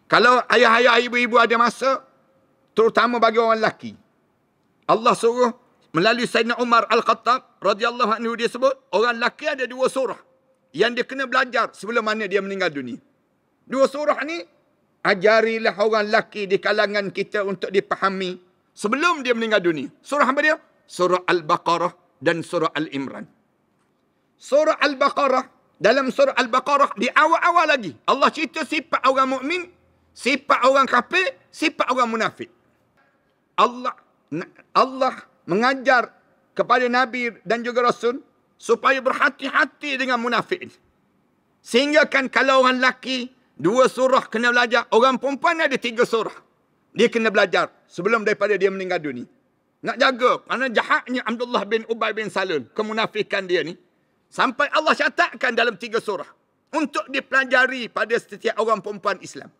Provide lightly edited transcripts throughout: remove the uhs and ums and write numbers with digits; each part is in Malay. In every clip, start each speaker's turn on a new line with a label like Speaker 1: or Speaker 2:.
Speaker 1: Kalau ayah-ayah, ibu-ibu ada masa, terutama bagi orang lelaki, Allah suruh melalui Sayyidina Umar Al-Khattab radhiyallahu anhu, dia sebut orang lelaki ada 2 surah yang dia kena belajar sebelum mana dia meninggal dunia. 2 surah ni ajarilah orang lelaki di kalangan kita untuk dipahami sebelum dia meninggal dunia. Surah apa dia? Surah Al-Baqarah dan surah Al-Imran. Surah Al-Baqarah, dalam surah Al-Baqarah di awal-awal lagi Allah cerita sifat orang mukmin, sifat orang kafir, sifat orang munafik. Allah mengajar kepada Nabi dan juga Rasul supaya berhati-hati dengan munafik. Sehingga kan kalau orang lelaki 2 surah kena belajar, orang perempuan ada 3 surah dia kena belajar sebelum daripada dia meninggal dunia. Nak jaga, kerana jahatnya Abdullah bin Ubay bin Salul, kemunafikan dia ni, sampai Allah catatkan dalam 3 surah untuk dipelajari pada setiap orang perempuan Islam.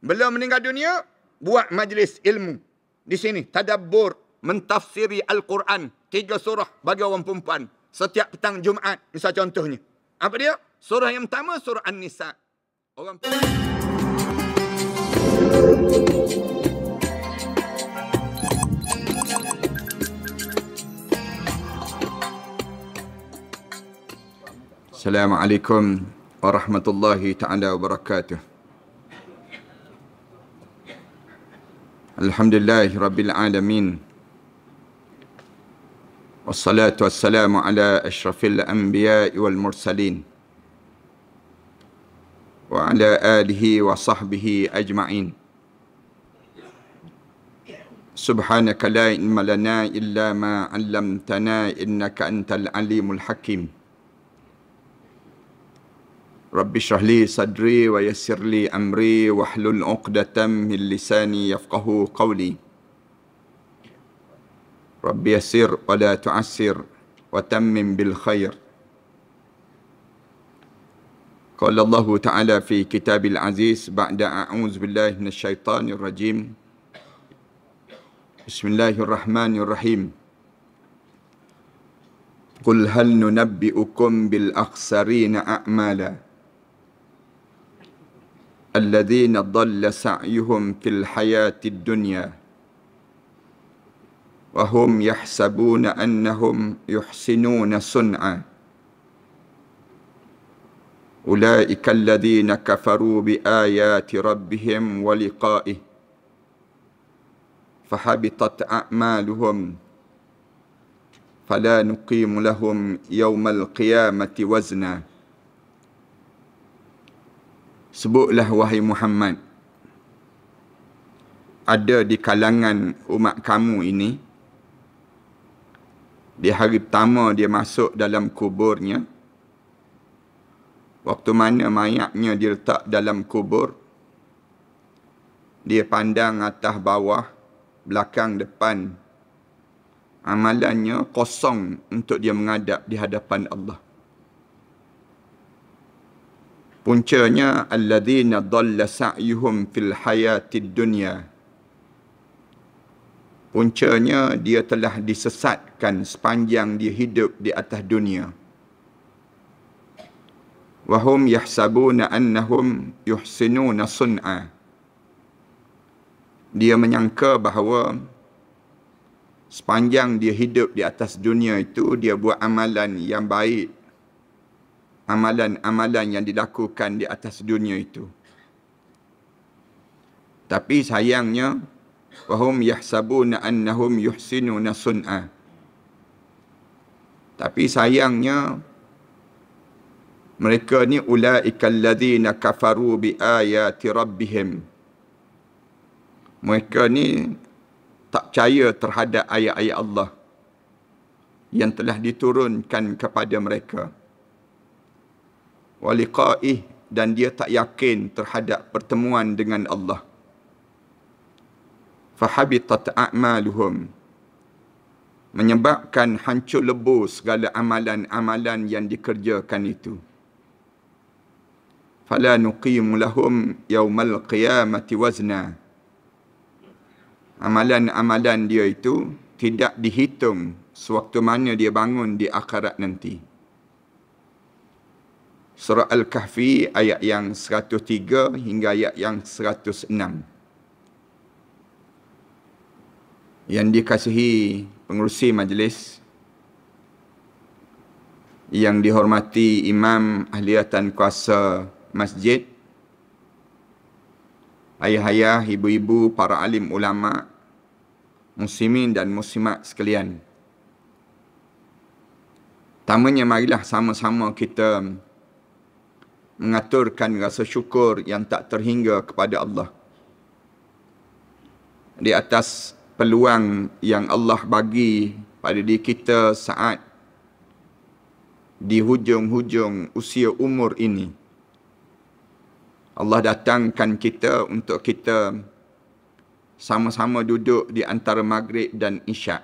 Speaker 1: Belum meninggal dunia, buat majlis ilmu di sini, tadabbur, mentafsiri Al-Quran, 3 surah bagi orang perempuan setiap petang Jumaat, misal contohnya. Apa dia? Surah yang pertama, surah An-Nisa. Orang Assalamualaikum warahmatullahi ta'ala wabarakatuh. Alhamdulillahi rabbil alamin. Wassalatu wassalamu ala ashrafil anbiya'i wal mursalin. Wa ala alihi wa sahbihi ajma'in. Subhanaka la ilma lana illa ma 'allamtana innaka antal alimul hakim. Rabbi shrah li sadri wa yassir li amri wahlul 'uqdatam min lisani yafqahu qawli. Rabbi yassir wa la tu'assir wa tammim bil khair. Qala Allah Ta'ala fi kitabil aziz ba'da a'udzu billahi minasy syaithanir rajim. Bismillahirrahmanirrahim. Qul hal nunabbi'ukum bil akhsarina a'mala alladhina dhalla sa'yuhum fil hayatid dunya wa hum yahsabuna annahum yuhsinuna sun'a ulaika alladhina kafaru bi ayati rabbihim wa liqa'ihi fahabitat a'maluhum fala nuqimu lahum yawmal qiyamati wazna. Sebutlah wahai Muhammad, ada di kalangan umat kamu ini, di hari pertama dia masuk dalam kuburnya, waktu mana mayatnya diletak dalam kubur, dia pandang atas bawah, belakang depan, amalannya kosong untuk dia menghadap di hadapan Allah. Puncanya alladzina dhalla sa'yuhum fil hayatid dunya. Puncanya dia telah disesatkan sepanjang dia hidup di atas dunia. Wa hum yahsabuna annahum yuhsinuna sun'a. Dia menyangka bahawa sepanjang dia hidup di atas dunia itu, dia buat amalan yang baik. Amalan-amalan yang dilakukan di atas dunia itu. Tapi sayangnya, wahum yahsabuna annahum yuhsinuna sun'a. Tapi sayangnya, mereka ni ulaika alladzina kafaru bi ayati rabbihim. Mereka ni tak percaya terhadap ayat-ayat Allah yang telah diturunkan kepada mereka. Wa liqa'ih, dan dia tak yakin terhadap pertemuan dengan Allah. Fahabitat a'maluhum, menyebabkan hancur lebur segala amalan-amalan yang dikerjakan itu. Fala nuqimu lahum yawmal qiyamati wazna. Amalan-amalan dia itu tidak dihitung sewaktu mana dia bangun di akhirat nanti. Surah Al-Kahfi ayat yang 103 hingga ayat yang 106. Yang dikasihi pengerusi majlis, yang dihormati Imam Ahliatan Kuasa Masjid, ayah-ayah, ibu-ibu, para alim ulama, muslimin dan muslimat sekalian. Pertamanya marilah sama-sama kita mengaturkan rasa syukur yang tak terhingga kepada Allah di atas peluang yang Allah bagi pada diri kita saat di hujung-hujung usia umur ini. Allah datangkan kita untuk kita sama-sama duduk di antara maghrib dan isyak.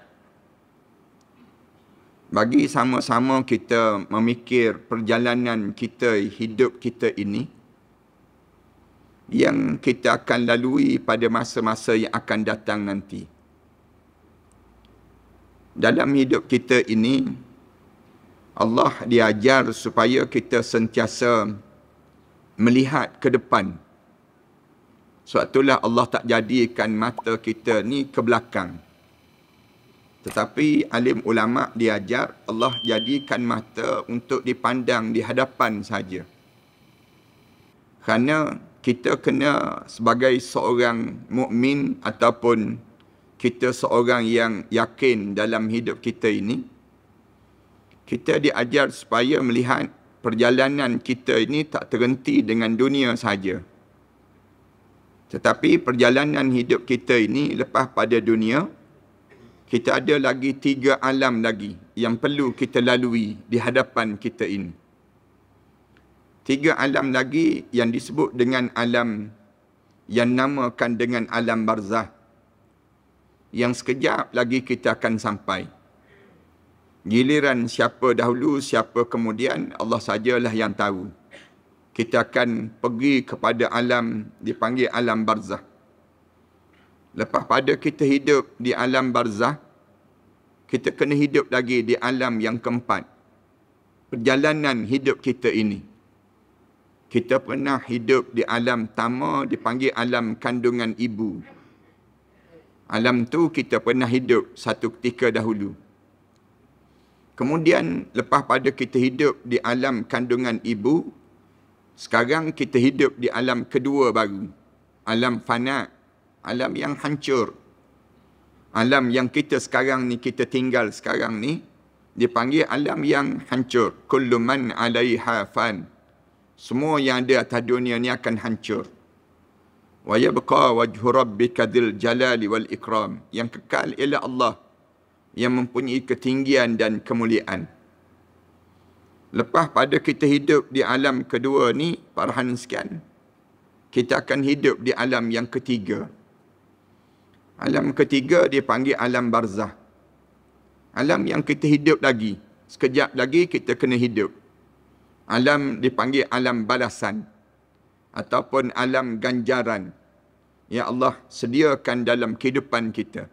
Speaker 1: Bagi sama-sama kita memikir perjalanan kita, hidup kita ini, yang kita akan lalui pada masa-masa yang akan datang nanti. Dalam hidup kita ini, Allah diajar supaya kita sentiasa melihat ke depan. Sebab itulah Allah tak jadikan mata kita ni ke belakang. Tetapi alim ulama diajar Allah jadikan mata untuk dipandang di hadapan saja. Kerana kita kena sebagai seorang mukmin ataupun kita seorang yang yakin dalam hidup kita ini, kita diajar supaya melihat perjalanan kita ini tak terhenti dengan dunia saja. Tetapi perjalanan hidup kita ini lepas pada dunia, kita ada lagi 3 alam lagi yang perlu kita lalui di hadapan kita ini. 3 alam lagi yang disebut dengan alam yang namakan dengan alam barzah. Yang sekejap lagi kita akan sampai. Giliran siapa dahulu, siapa kemudian, Allah sajalah yang tahu. Kita akan pergi kepada alam dipanggil alam barzah. Lepas pada kita hidup di alam barzah, kita kena hidup lagi di alam yang keempat. Perjalanan hidup kita ini. Kita pernah hidup di alam pertama dipanggil alam kandungan ibu. Alam tu kita pernah hidup satu ketika dahulu. Kemudian lepas pada kita hidup di alam kandungan ibu, sekarang kita hidup di alam kedua baru. Alam fana, alam yang hancur. Alam yang kita sekarang ni, kita tinggal sekarang ni, dipanggil alam yang hancur. Kullu man 'alaiha fan. Semua yang ada atas dunia ni akan hancur. Wa yabqa wajhu rabbika dzil jalali wal ikram. Yang kekal ialah Allah yang mempunyai ketinggian dan kemuliaan. Lepas pada kita hidup di alam kedua ni, para hadirin sekalian, kita akan hidup di alam yang ketiga. Alam ketiga dipanggil alam barzah. Alam yang kita hidup lagi. Sekejap lagi kita kena hidup. Alam dipanggil alam balasan. Ataupun alam ganjaran. Ya Allah sediakan dalam kehidupan kita.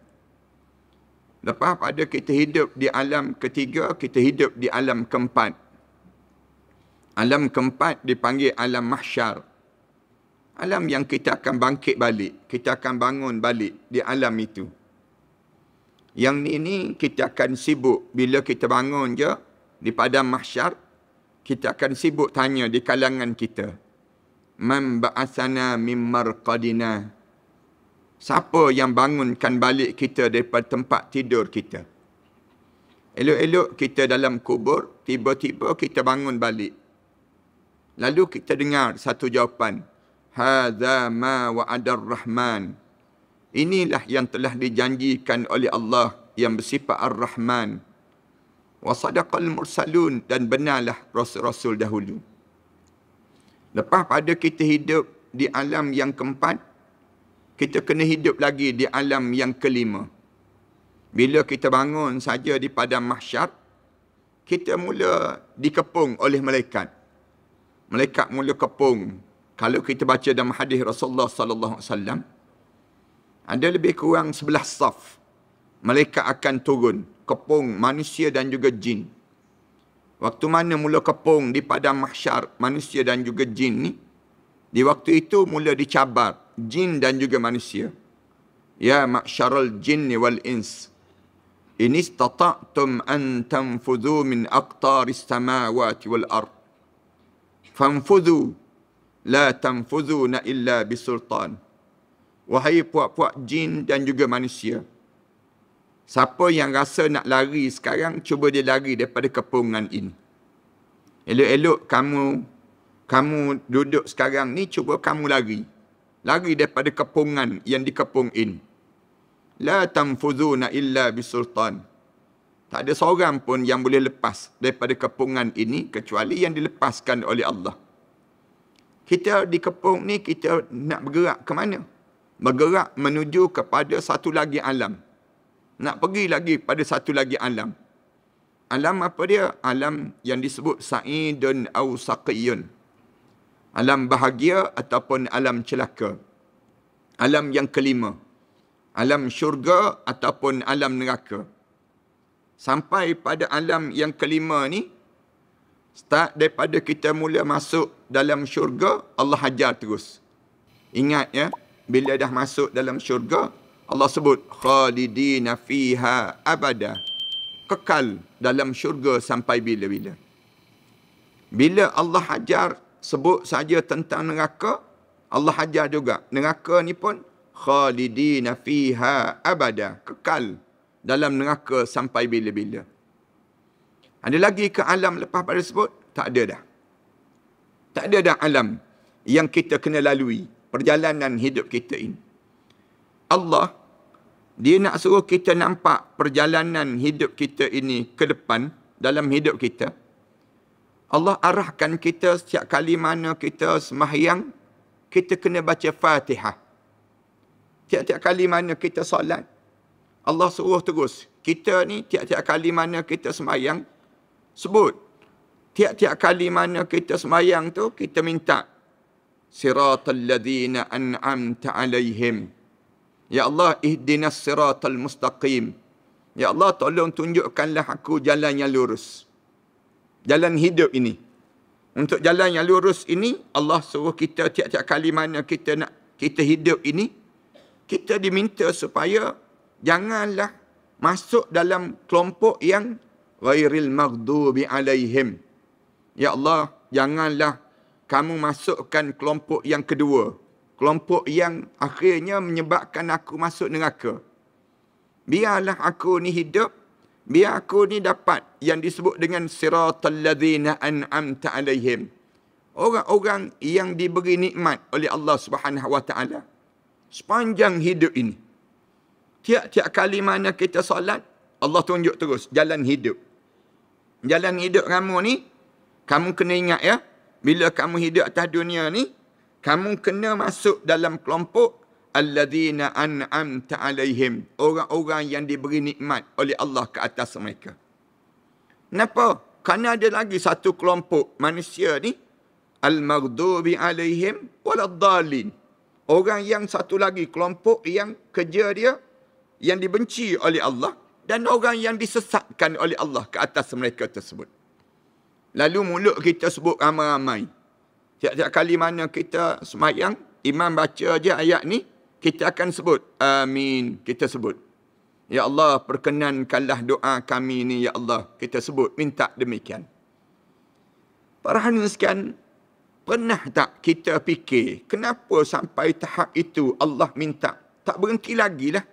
Speaker 1: Lepas pada kita hidup di alam ketiga, kita hidup di alam keempat. Alam keempat dipanggil alam mahsyar. Alam yang kita akan bangkit balik. Kita akan bangun balik di alam itu. Yang ini kita akan sibuk. Bila kita bangun je di padang mahsyar, kita akan sibuk tanya di kalangan kita. Man ba'athana mim marqadina. Siapa yang bangunkan balik kita daripada tempat tidur kita? Elok-elok kita dalam kubur, tiba-tiba kita bangun balik. Lalu kita dengar satu jawapan. Hadza ma wa'adar rahman. Inilah yang telah dijanjikan oleh Allah yang bersifat ar-Rahman. Wa sadaqal mursalun, dan benarlah rasul-rasul dahulu. Lepas pada kita hidup di alam yang keempat, kita kena hidup lagi di alam yang kelima. Bila kita bangun saja di padang mahsyar, kita mula dikepung oleh malaikat. Malaikat mula kepung. Kalau kita baca dalam hadis Rasulullah sallallahu alaihi wasallam, ada lebih kurang 11 saf. Malaikat akan turun, kepung manusia dan juga jin. Waktu mana mula kepung di padang mahsyar manusia dan juga jin ni, di waktu itu mula dicabar jin dan juga manusia. Ya ma'syaral jinni wal ins, in istata'tum an tanfudhu min aqtaris samawati wal ard, fanfudhu la tanfudhuna illa bisultan. Wahai puak-puak jin dan juga manusia, siapa yang rasa nak lari sekarang, cuba dia lari daripada kepungan ini. Elok-elok kamu duduk sekarang ni, cuba kamu lari. Lari daripada kepungan yang dikepung ini. La tanfudhuna illa bisultan. Tak ada seorang pun yang boleh lepas daripada kepungan ini kecuali yang dilepaskan oleh Allah. Kita dikepung ni, kita nak bergerak ke mana? Bergerak menuju kepada satu lagi alam. Nak pergi lagi pada satu lagi alam. Alam apa dia? Alam yang disebut sa'idun au saqiyun. Alam bahagia ataupun alam celaka. Alam yang kelima. Alam syurga ataupun alam neraka. Sampai pada alam yang kelima ni, start daripada kita mula masuk dalam syurga, Allah hajar terus. Ingat ya, bila dah masuk dalam syurga, Allah sebut khalidina fiha abada, kekal dalam syurga sampai bila-bila. Bila Allah hajar sebut saja tentang neraka, Allah hajar juga neraka ni pun khalidina fiha abada, kekal dalam neraka sampai bila-bila. Ada lagi ke alam lepas pada sebut? Tak ada dah. Tak ada dah alam yang kita kena lalui perjalanan hidup kita ini. Allah, dia nak suruh kita nampak perjalanan hidup kita ini ke depan dalam hidup kita. Allah arahkan kita setiap kali mana kita sembahyang, kita kena baca Fatihah. Tiap-tiap kali mana kita solat, Allah suruh terus. Kita ni tiap-tiap kali mana kita sembahyang, sebut. Tiap-tiap kali mana kita sembahyang tu, kita minta siratal ladzina an'amta alaihim. Ya Allah, ihdinas siratal mustaqim. Ya Allah, tolong tunjukkanlah aku jalan yang lurus. Jalan hidup ini. Untuk jalan yang lurus ini, Allah suruh kita tiap-tiap kali mana kita hidup ini, kita diminta supaya janganlah masuk dalam kelompok yang ghairil maghdubi alaihim. Ya Allah, janganlah kamu masukkan kelompok yang kedua. Kelompok yang akhirnya menyebabkan aku masuk neraka. Biarlah aku ni hidup, biar aku ni dapat yang disebut dengan siratal ladzina an'amta alaihim. Orang-orang yang diberi nikmat oleh Allah Subhanahu wa taala sepanjang hidup ini. Tiap-tiap kali mana kita solat, Allah tunjuk terus jalan hidup. Jalan hidup kamu ni, kamu kena ingat ya, bila kamu hidup atas dunia ni, kamu kena masuk dalam kelompok alladzina an'amta alaihim, orang-orang yang diberi nikmat oleh Allah ke atas mereka. Kenapa? Kerana ada lagi satu kelompok manusia ni, al-maghdubi alaihim waladdallin. Orang yang satu lagi, kelompok yang kerja dia yang dibenci oleh Allah dan orang yang disesatkan oleh Allah ke atas mereka tersebut. Lalu mulut kita sebut ramai-ramai. Tiap-tiap kali mana kita sembahyang, imam baca je ayat ni, kita akan sebut amin, kita sebut. Ya Allah, perkenankanlah doa kami ni, ya Allah. Kita sebut, minta demikian. Para hadirin sekalian, pernah tak kita fikir, kenapa sampai tahap itu Allah minta? Tak berhenti lagi lah.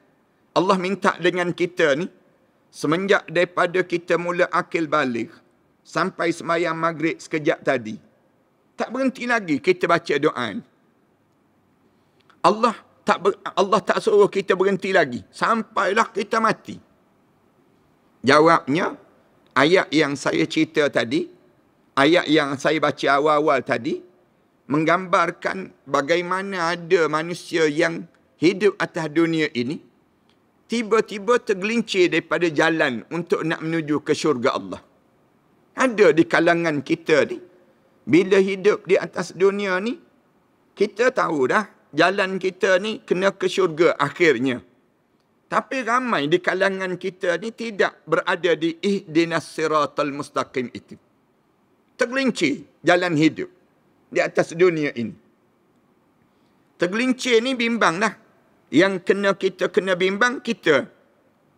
Speaker 1: Allah minta dengan kita ni, semenjak daripada kita mula akil balik, sampai sembahyang maghrib sekejap tadi. Tak berhenti lagi kita baca doa ni. Allah tak suruh kita berhenti lagi sampailah kita mati. Jawabnya, ayat yang saya cerita tadi, ayat yang saya baca awal-awal tadi, menggambarkan bagaimana ada manusia yang hidup atas dunia ini, tiba-tiba tergelincir daripada jalan untuk nak menuju ke syurga Allah. Ada di kalangan kita ni, bila hidup di atas dunia ni, kita tahu dah, jalan kita ni kena ke syurga akhirnya. Tapi ramai di kalangan kita ni tidak berada di ihdinas siratal mustaqim itu. tergelincir jalan hidup di atas dunia ini. Tergelincir ni bimbang dah. Yang kita kena bimbang, kita.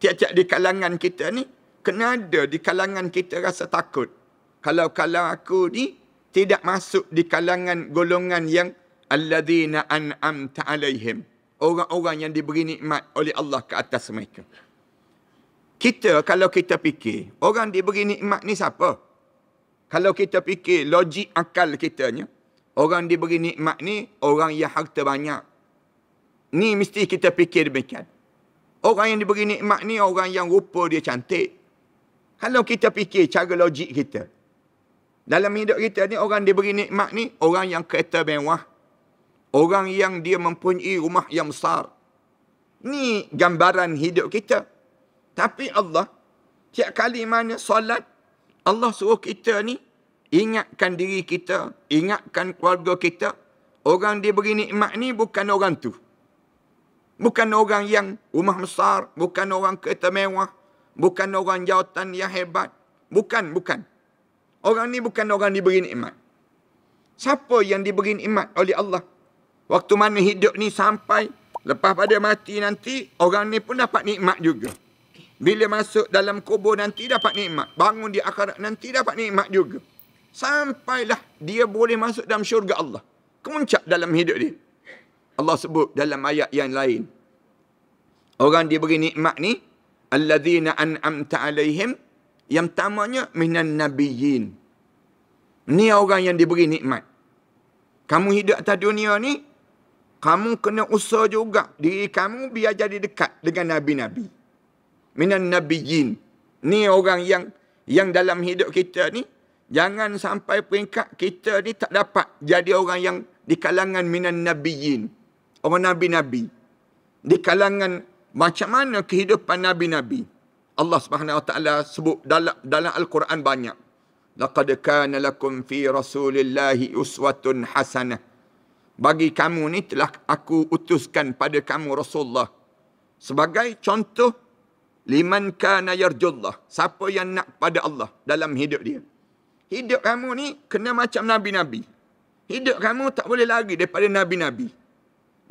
Speaker 1: Tiap-tiap di kalangan kita ni, kena ada di kalangan kita rasa takut. Kalau aku ni tidak masuk di kalangan golongan yang alladzina an'amta alaihim. Orang-orang yang diberi nikmat oleh Allah ke atas mereka. Kita, kalau kita fikir, orang diberi nikmat ni siapa? Kalau kita fikir logik akal kitanya, orang diberi nikmat ni, orang yang harta banyak. Ni mesti kita fikir demikian. Orang yang diberi nikmat ni, orang yang rupa dia cantik. Kalau kita fikir cara logik kita, dalam hidup kita ni, orang diberi nikmat ni, orang yang kereta mewah. Orang yang dia mempunyai rumah yang besar. Ni gambaran hidup kita. Tapi Allah, tiap kali mana solat, Allah suruh kita ni, ingatkan diri kita, ingatkan keluarga kita. Orang diberi nikmat ni bukan orang tu. Bukan orang yang rumah besar, bukan orang kereta mewah, bukan orang jawatan yang hebat. Bukan. Orang ni bukan orang diberi nikmat. Siapa yang diberi nikmat oleh Allah? Waktu mana hidup ni sampai, lepas pada mati nanti, orang ni pun dapat nikmat juga. Bila masuk dalam kubur nanti dapat nikmat. Bangun di akhirat nanti dapat nikmat juga. Sampailah dia boleh masuk dalam syurga Allah. Kemuncak dalam hidup dia. Allah sebut dalam ayat yang lain. Orang diberi nikmat ni, alladzina an'amta alaihim, yang pertamanya minan nabiyyin. Ni orang yang diberi nikmat. Kamu hidup atas dunia ni, kamu kena usaha juga diri kamu biar jadi dekat dengan nabi-nabi. Minan nabiyyin. Ni orang yang dalam hidup kita ni, jangan sampai peringkat kita ni tak dapat jadi orang yang di kalangan minan nabiyyin. Orang nabi-nabi. Di kalangan macam mana kehidupan nabi-nabi. Allah Subhanahu Wa Taala sebut dalam Al-Quran banyak. Laqad kana lakum fi Rasulillahi uswatun hasanah. Bagi kamu ni telah aku utuskan pada kamu Rasulullah sebagai contoh liman kana yarjullah. Siapa yang nak pada Allah dalam hidup dia. Hidup kamu ni kena macam nabi-nabi. Hidup kamu tak boleh lari daripada nabi-nabi.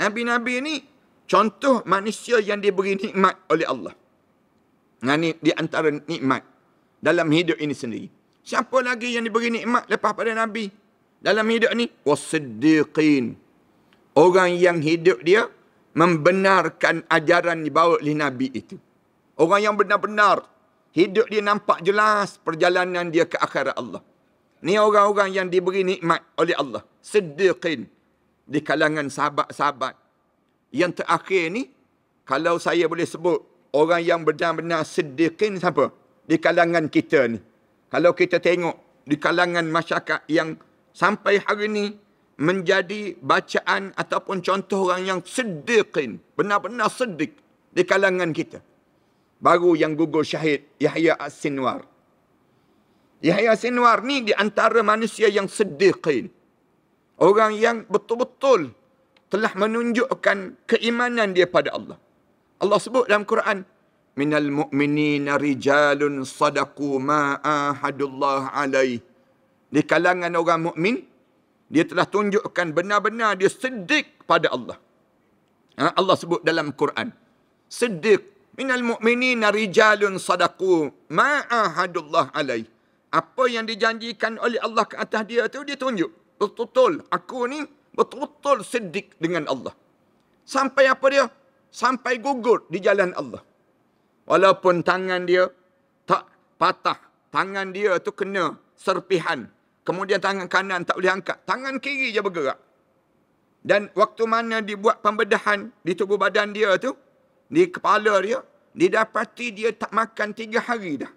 Speaker 1: Nabi-nabi ni contoh manusia yang diberi nikmat oleh Allah. Nah, ni di antara nikmat dalam hidup ini sendiri. Siapa lagi yang diberi nikmat lepas pada Nabi dalam hidup ni? Wasiddiqin. Orang yang hidup dia membenarkan ajaran dibawa oleh Nabi itu. Orang yang benar-benar hidup dia nampak jelas perjalanan dia ke akhirat Allah. Ni orang-orang yang diberi nikmat oleh Allah. Siddiqin. Di kalangan sahabat-sahabat. Yang terakhir ni, kalau saya boleh sebut, orang yang benar-benar siddiqin siapa? Di kalangan kita ni. Kalau kita tengok di kalangan masyarakat yang sampai hari ni menjadi bacaan ataupun contoh orang yang siddiqin. Benar-benar siddiq di kalangan kita. Baru yang gugur syahid, Yahya As-Sinwar. Yahya As-Sinwar ni di antara manusia yang siddiqin. Orang yang betul-betul telah menunjukkan keimanan dia pada Allah. Allah sebut dalam Quran, minal mu'minina rijalun sadaqu ma ahadullah alaih. Di kalangan orang mukmin, dia telah tunjukkan benar-benar dia siddiq pada Allah. Allah sebut dalam Quran, siddiq. Minal mu'minina rijalun sadaqu ma ahadullah alaih. Apa yang dijanjikan oleh Allah ke atas dia tu, dia tunjuk. Betul-betul, aku ni betul-betul siddiq dengan Allah. Sampai apa dia? Sampai gugur di jalan Allah. Walaupun tangan dia tak patah. Tangan dia tu kena serpihan. Kemudian tangan kanan tak boleh angkat. Tangan kiri je bergerak. Dan waktu mana dibuat pembedahan di tubuh badan dia tu, di kepala dia, didapati dia tak makan 3 hari dah.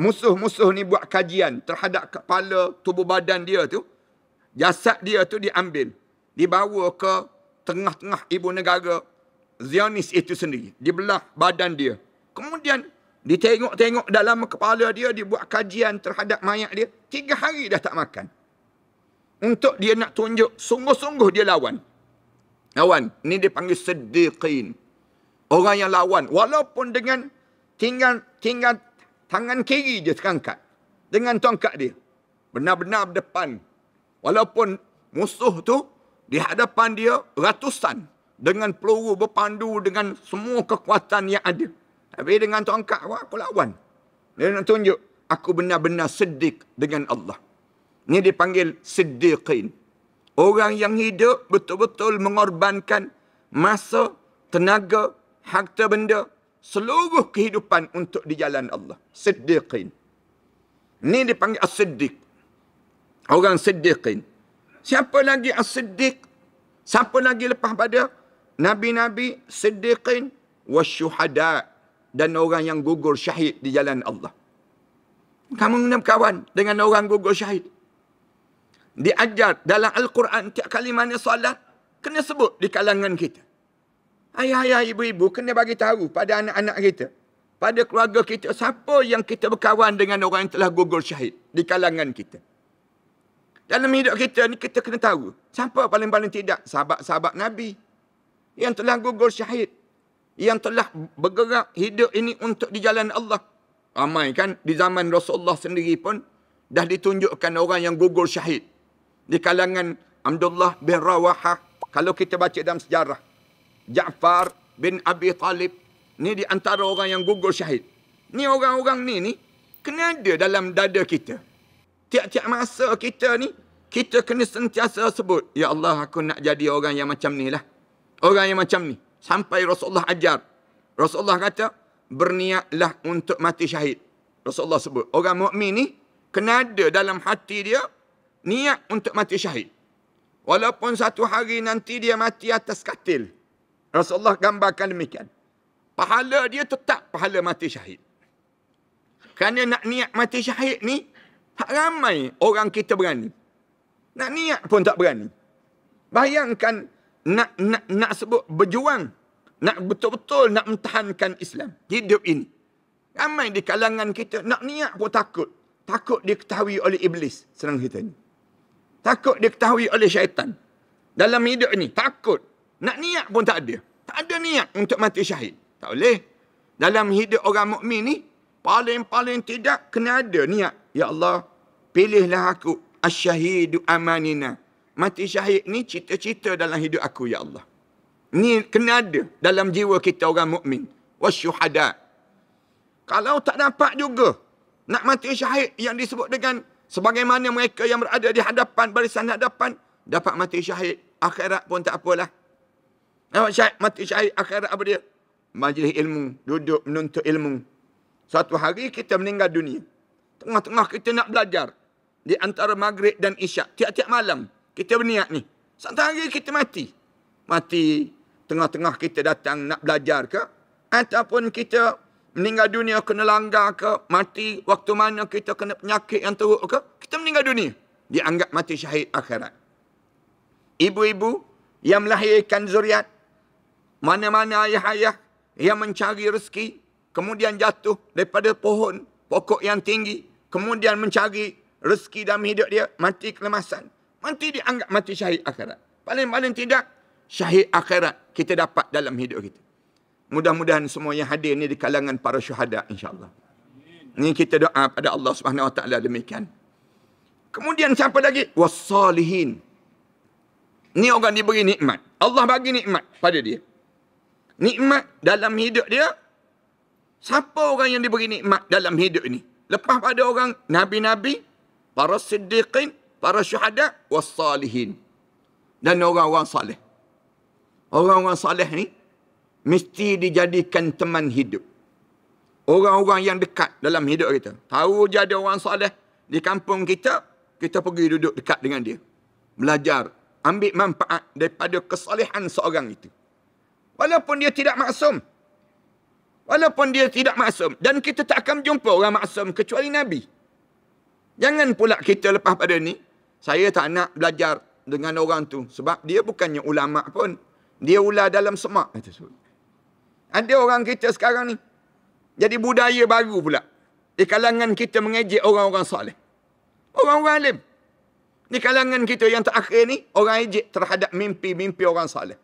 Speaker 1: Musuh-musuh ni buat kajian terhadap kepala tubuh badan dia tu. Jasad dia tu diambil. Dibawa ke tengah-tengah ibu negara Zionis itu sendiri. Dibelah badan dia. Kemudian ditengok-tengok dalam kepala dia. Dibuat kajian terhadap mayat dia. 3 hari dah tak makan. Untuk dia nak tunjuk sungguh-sungguh dia lawan. Lawan. Ini dipanggil siddiqin. Orang yang lawan. Walaupun dengan tinggal tangan kiri je terangkat. Dengan tongkat dia. Benar-benar berdepan. Walaupun musuh tu di hadapan dia ratusan. Dengan peluru berpandu dengan semua kekuatan yang ada. Tapi dengan tongkat, wah, aku lawan. Dia nak tunjuk, aku benar-benar siddiq dengan Allah. Ini dipanggil siddiqin. Orang yang hidup betul-betul mengorbankan masa, tenaga, harta benda, seluruh kehidupan untuk di jalan Allah. Siddiqin. Ini dipanggil as-siddiq. Orang siddiqin. Siapa lagi as-siddiq? Siapa lagi lepas pada nabi-nabi, siddiqin, wasyuhada, dan orang yang gugur syahid di jalan Allah. Kamu kena berkawan dengan orang gugur syahid. Diajar dalam Al-Quran, tiap kali mana solat, kena sebut di kalangan kita. Ayah-ayah, ibu-ibu, kena bagi tahu pada anak-anak kita, pada keluarga kita, siapa yang kita berkawan dengan orang yang telah gugur syahid di kalangan kita. Dalam hidup kita ni, kita kena tahu, siapa paling-paling tidak sahabat-sahabat Nabi yang telah gugur syahid, yang telah bergerak hidup ini untuk di jalan Allah. Ramai kan, di zaman Rasulullah sendiri pun dah ditunjukkan orang yang gugur syahid. Di kalangan Abdullah bin Rawahah, kalau kita baca dalam sejarah, Ja'far bin Abi Talib, ni di antara orang yang gugur syahid. Ni orang-orang ni kena ada dalam dada kita. Tiap-tiap masa kita ni, kita kena sentiasa sebut, ya Allah, aku nak jadi orang yang macam ni lah. Orang yang macam ni. Sampai Rasulullah ajar. Rasulullah kata, berniatlah untuk mati syahid. Rasulullah sebut, orang mukmin ni kena ada dalam hati dia niat untuk mati syahid. Walaupun satu hari nanti dia mati atas katil. Rasulullah gambarkan demikian. Pahala dia tetap pahala mati syahid. Kerana nak niat mati syahid ni, tak ramai orang kita berani. Nak niat pun tak berani. Bayangkan nak sebut berjuang. Nak betul-betul nak memtahankan Islam. Hidup ini. Ramai di kalangan kita nak niat pun takut. Takut diketahui oleh iblis. Senang kita ni. Takut diketahui oleh syaitan. Dalam hidup ni, takut. Nak niat pun tak ada. Tak ada niat untuk mati syahid. Tak boleh. Dalam hidup orang mukmin ni, paling-paling tidak kena ada niat. Ya Allah, pilihlah aku asyahidu amanina. Mati syahid ni cita-cita dalam hidup aku, ya Allah. Ni kena ada dalam jiwa kita orang mukmin. Wasyuhada. Kalau tak dapat juga nak mati syahid yang disebut dengan sebagaimana mereka yang berada di hadapan, barisan hadapan, dapat mati syahid akhirat pun tak apalah. Mati syahid akhirat apa dia? Majlis ilmu, duduk menuntut ilmu. Suatu hari kita meninggal dunia. Tengah-tengah kita nak belajar. Di antara maghrib dan isyak. Tiap-tiap malam kita berniat ni. Satu hari kita mati. Mati. Tengah-tengah kita datang nak belajar ke? Ataupun kita meninggal dunia kena langgar ke? Mati waktu mana kita kena penyakit yang teruk ke? Kita meninggal dunia. Dianggap mati syahid akhirat. Ibu-ibu yang melahirkan zuriat. Mana-mana ayah-ayah yang mencari rezeki. Kemudian jatuh daripada pohon. Pokok yang tinggi. Kemudian mencari rezeki dalam hidup dia. Mati kelemasan. Mati dianggap mati syahid akhirat. Paling-paling tidak. Syahid akhirat kita dapat dalam hidup kita. Mudah-mudahan semua yang hadir ni di kalangan para syuhada, insya-Allah. Ni kita doa pada Allah Subhanahu Wa Taala demikian. Kemudian siapa lagi? Wassalihin. Ni orang diberi nikmat. Allah bagi nikmat pada dia. Nikmat dalam hidup dia. Siapa orang yang diberi nikmat dalam hidup ini? Lepas pada orang nabi-nabi, para siddiqin, para syuhada, wassalihin. Dan orang-orang saleh. Orang-orang saleh ni mesti dijadikan teman hidup. Orang-orang yang dekat dalam hidup kita. Tahu je ada orang saleh di kampung kita, kita pergi duduk dekat dengan dia. Belajar, ambil manfaat daripada kesalehan seorang itu. Walaupun dia tidak maksum. Walaupun dia tidak maksum. Dan kita tak akan jumpa orang maksum kecuali Nabi. Jangan pula kita lepas pada ni, saya tak nak belajar dengan orang tu. Sebab dia bukannya ulama pun. Dia ular dalam semak. Ada orang kita sekarang ni. Jadi budaya baru pula. Di kalangan kita mengejek orang-orang soleh. Orang-orang alim. Di kalangan kita yang terakhir ni, orang ejek terhadap mimpi-mimpi orang soleh.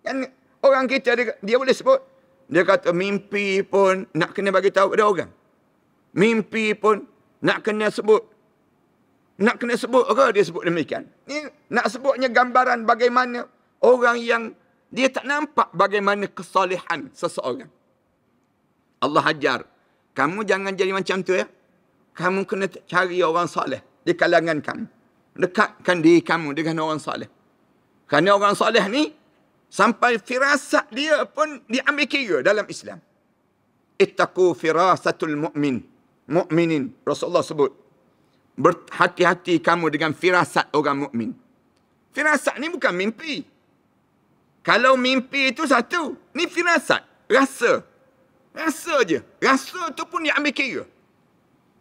Speaker 1: Kan orang kita, dia boleh sebut. Dia kata mimpi pun nak kena bagi tahu pada orang. Mimpi pun nak kena sebut. Nak kena sebut ke dia sebut demikian? Ni nak sebutnya gambaran bagaimana orang yang dia tak nampak bagaimana kesalehan seseorang. Allah ajar, kamu jangan jadi macam tu ya. Kamu kena cari orang soleh di kalangan kamu. Dekatkan diri kamu dengan orang soleh. Kerana orang soleh ni, sampai firasat dia pun diambil kira dalam Islam. Ittaqu firasatul mu'minin. Rasulullah sebut. Berhati-hati kamu dengan firasat orang mukmin. Firasat ni bukan mimpi. Kalau mimpi itu satu. Ni firasat. Rasa. Rasa je. Rasa tu pun diambil kira.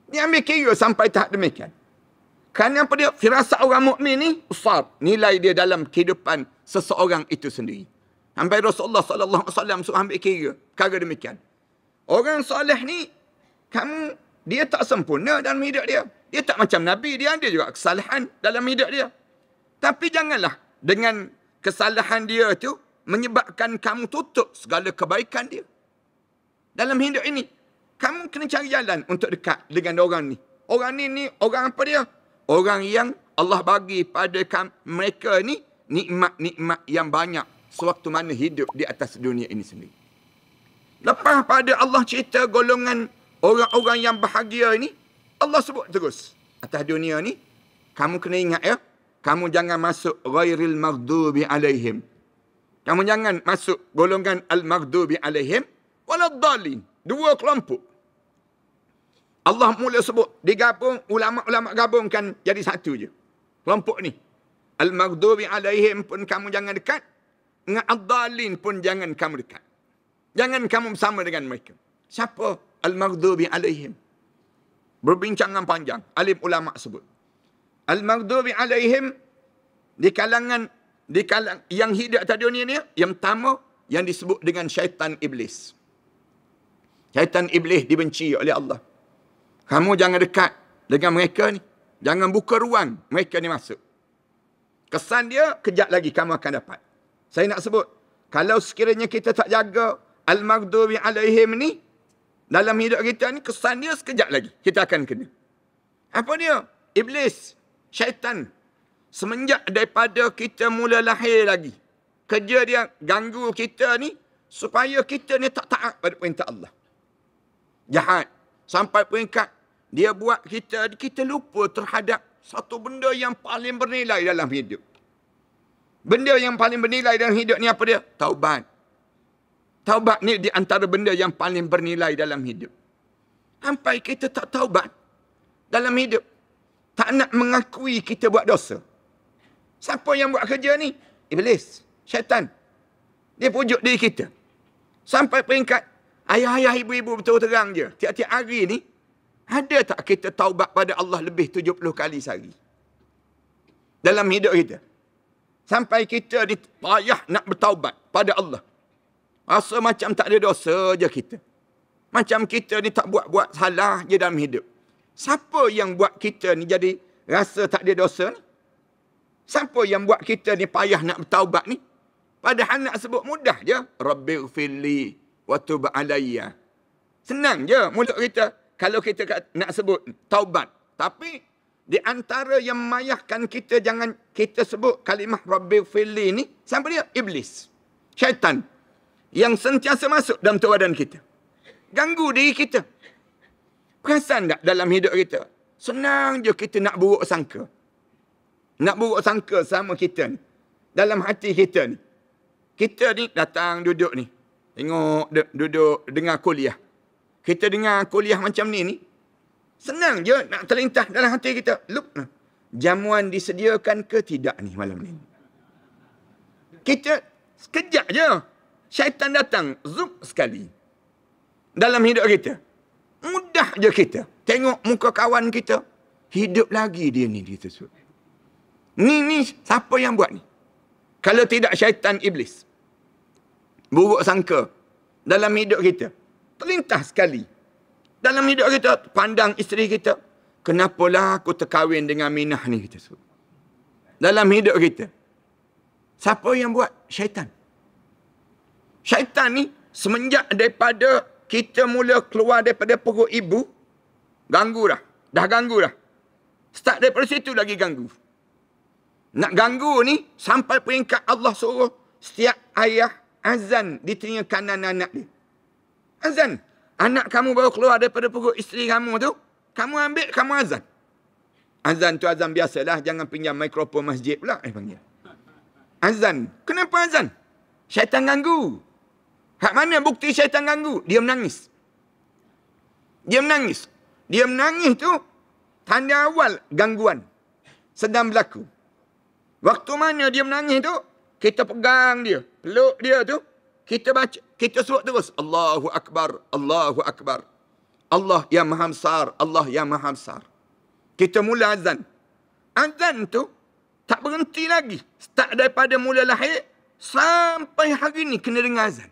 Speaker 1: Diambil kira sampai tahap demikian. Kerana apa dia? Firasat orang mukmin ni besar. Nilai dia dalam kehidupan seseorang itu sendiri. Sampai Rasulullah SAW suruh ambil kira. Perkara demikian. Orang soleh ni, dia tak sempurna dalam hidup dia. Dia tak macam Nabi. Dia ada juga kesalahan dalam hidup dia. Tapi janganlah dengan kesalahan dia tu menyebabkan kamu tutup segala kebaikan dia. Dalam hidup ini, kamu kena cari jalan untuk dekat dengan orang ni. Orang ni orang apa dia? Orang yang Allah bagi pada mereka ni nikmat-nikmat yang banyak sewaktu mana hidup di atas dunia ini sendiri. Lepas pada Allah cerita golongan orang-orang yang bahagia ini, Allah sebut terus. Atas dunia ni, kamu kena ingat ya, kamu jangan masuk ghairil maghdubi alaihim. Kamu jangan masuk golongan al-maghdubi alaihim waladdallin. Dua kelompok. Allah mula sebut, digabung, ulama-ulama gabungkan jadi satu je. Kelompok ni. Al-maghdubi alaihim pun kamu jangan dekat. Dengan ad-dallin pun jangan kamu dekat. Jangan kamu bersama dengan mereka. Siapa al-maghdubi alaihim? Berbincangan panjang. Alim ulama sebut. Al-maghdubi alaihim di kalangan yang hidup atas dunia ni, yang pertama yang disebut dengan syaitan iblis. Syaitan iblis dibenci oleh Allah. Kamu jangan dekat dengan mereka ni. Jangan buka ruang mereka ni masuk. Kesan dia, kejap lagi kamu akan dapat. Saya nak sebut, kalau sekiranya kita tak jaga al-maghdubi alaihim ni, dalam hidup kita ni, kesan dia sekejap lagi kita akan kena. Apa dia? Iblis, syaitan. Semenjak daripada kita mula lahir lagi, kerja dia ganggu kita ni, supaya kita ni tak taat pada perintah Allah. Jahat. Sampai peringkat, dia buat kita lupa terhadap satu benda yang paling bernilai dalam hidup. Benda yang paling bernilai dalam hidup ni apa dia? Taubat. Taubat ni di antara benda yang paling bernilai dalam hidup. Sampai kita tak taubat dalam hidup. Tak nak mengakui kita buat dosa. Siapa yang buat kerja ni? Iblis. Syaitan. Dia pujuk diri kita. Sampai peringkat, ayah-ayah, ibu-ibu betul terang je. Tiap-tiap hari ni, ada tak kita taubat pada Allah lebih 70 kali sehari? Dalam hidup kita. Sampai kita ni payah nak bertaubat pada Allah. Rasa macam tak ada dosa je kita. Macam kita ni tak buat-buat salah je dalam hidup. Siapa yang buat kita ni jadi rasa tak ada dosa ni? Siapa yang buat kita ni payah nak bertaubat ni? Padahal nak sebut mudah je. Rabbighfirli wa tub alayya. Senang je mulut kita kalau kita nak sebut taubat. Tapi di antara yang memayahkan kita jangan kita sebut kalimah Rabbighfirli ni, siapa dia? Iblis. Syaitan. Yang sentiasa masuk dalam tubuh badan kita. Ganggu diri kita. Perasan tak dalam hidup kita? Senang je kita nak buruk sangka. Nak buruk sangka sama kita ni. Dalam hati kita ni. Kita ni datang duduk ni. Tengok duduk dengar kuliah. Kita dengar kuliah macam ni. Senang je nak terlintas dalam hati kita. Look, jamuan disediakan ke tidak ni malam ni? Kita sekejap je. Syaitan datang. Zup sekali. Dalam hidup kita. Mudah je kita. Tengok muka kawan kita. Hidup lagi dia ni. Dia tersebut. Ni siapa yang buat ni? Kalau tidak syaitan iblis. Buruk sangka. Dalam hidup kita. Terlintas sekali. Dalam hidup kita. Pandang isteri kita. Kenapalah aku terkahwin dengan Minah ni? Kita sebut. Dalam hidup kita. Siapa yang buat? Syaitan. Syaitan ni semenjak daripada kita mula keluar daripada perut ibu, ganggu dah. Dah ganggu dah. Start daripada situ lagi ganggu. Nak ganggu ni, sampai peringkat Allah suruh setiap ayah azan di telinga kanan anak dia. Azan. Anak kamu baru keluar daripada perut isteri kamu tu, kamu ambil, kamu azan. Azan tu azan biasalah, jangan pinjam mikrofon masjid pula. Panggil. Azan. Kenapa azan? Syaitan ganggu. Hak mana bukti syaitan ganggu? Dia menangis. Dia menangis. Dia menangis tu, tanda awal gangguan sedang berlaku. Waktu mana dia menangis tu, kita pegang dia, peluk dia tu, kita baca, kita sebut terus, Allahu Akbar, Allahu Akbar. Allah yang maha besar, Allah yang maha besar. Kita mula azan. Azan tu tak berhenti lagi. Start daripada mula lahir, sampai hari ni kena dengar azan.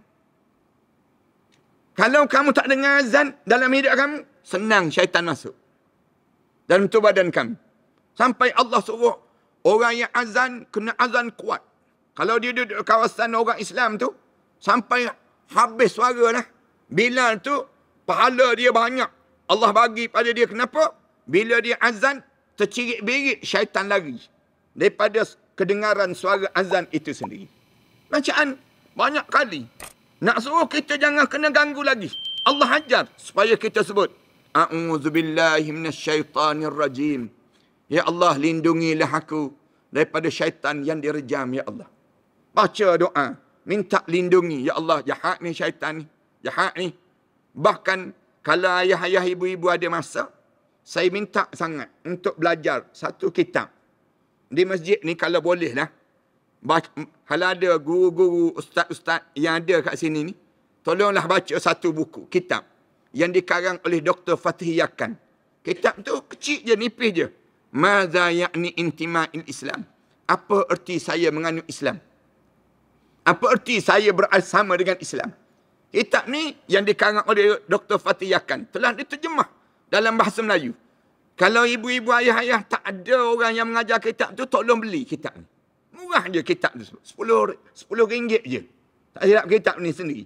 Speaker 1: Kalau kamu tak dengar azan dalam hidup kamu, senang syaitan masuk dalam tubuh badan kamu. Sampai Allah suruh orang yang azan, kena azan kuat. Kalau dia duduk kawasan orang Islam tu, sampai habis suara lah. Bilal tu, pahala dia banyak. Allah bagi pada dia. Kenapa? Bila dia azan, tercirit-birit syaitan lari daripada kedengaran suara azan itu sendiri. Bacaan banyak kali. Nak suruh kita jangan kena ganggu lagi. Allah ajar supaya kita sebut, A'udzubillahi minasyaitanirrajim. Ya Allah, lindungilah aku daripada syaitan yang direjam, ya Allah. Baca doa, minta lindungi, ya Allah, jahat ni syaitan ni, jahat ni. Bahkan kalau ayah-ayah, ibu-ibu ada masa, saya minta sangat untuk belajar satu kitab. Di masjid ni kalau boleh lah, kalau ada guru-guru, ustaz-ustaz yang ada kat sini ni, tolonglah baca satu buku, kitab yang dikarang oleh Dr. Fatih Yakan. Kitab tu kecil je, nipis je. Maza ya'ni intima'il Islam. Apa erti saya menganut Islam? Apa erti saya bersama dengan Islam? Kitab ni yang dikarang oleh Dr. Fatih Yakan telah diterjemah dalam bahasa Melayu. Kalau ibu-ibu, ayah-ayah tak ada orang yang mengajar kitab tu, tolong beli kitab ni. Murah je kitab tu. 10 ringgit je. Tak silap kitab ni sendiri.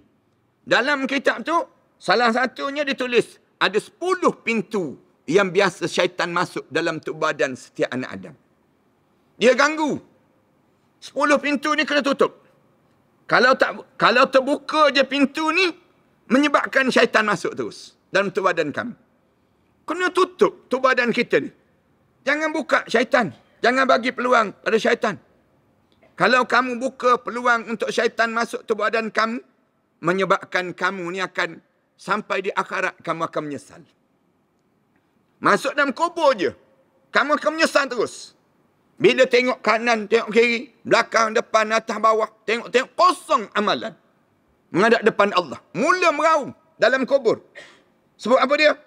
Speaker 1: Dalam kitab tu, salah satunya ditulis, ada 10 pintu yang biasa syaitan masuk dalam tubuh badan setiap anak Adam. Dia ganggu. 10 pintu ni kena tutup. Kalau terbuka je pintu ni, menyebabkan syaitan masuk terus dalam tubuh badan kami. Kena tutup tubuh badan kita ni. Jangan buka syaitan. Jangan bagi peluang pada syaitan. Kalau kamu buka peluang untuk syaitan masuk tubuh badan kamu, menyebabkan kamu ni akan sampai di akhirat kamu akan menyesal. Masuk dalam kubur je, kamu akan menyesal terus. Bila tengok kanan, tengok kiri, belakang, depan, atas, bawah, tengok kosong amalan. Menghadap depan Allah. Mula meraung dalam kubur. Sebab apa dia?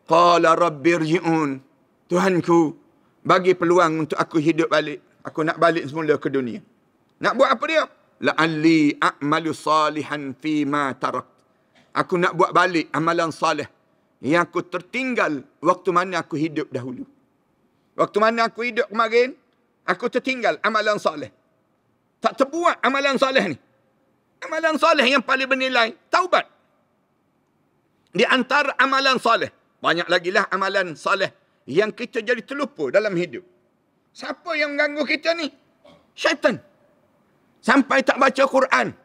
Speaker 1: Qala rabbirji'un. Tuhanku, bagi peluang untuk aku hidup balik. Aku nak balik semula ke dunia. Nak buat apa dia? La'alli a'malu salihan fima tarak. Aku nak buat balik amalan salih yang aku tertinggal waktu mana aku hidup dahulu. Waktu mana aku hidup kemarin, aku tertinggal amalan salih. Tak terbuat amalan salih ni. Amalan salih yang paling bernilai, taubat. Di antara amalan salih, banyak lagi lah amalan salih yang kita jadi terlupa dalam hidup. Siapa yang mengganggu kita ni? Syaitan. Sampai tak baca Quran.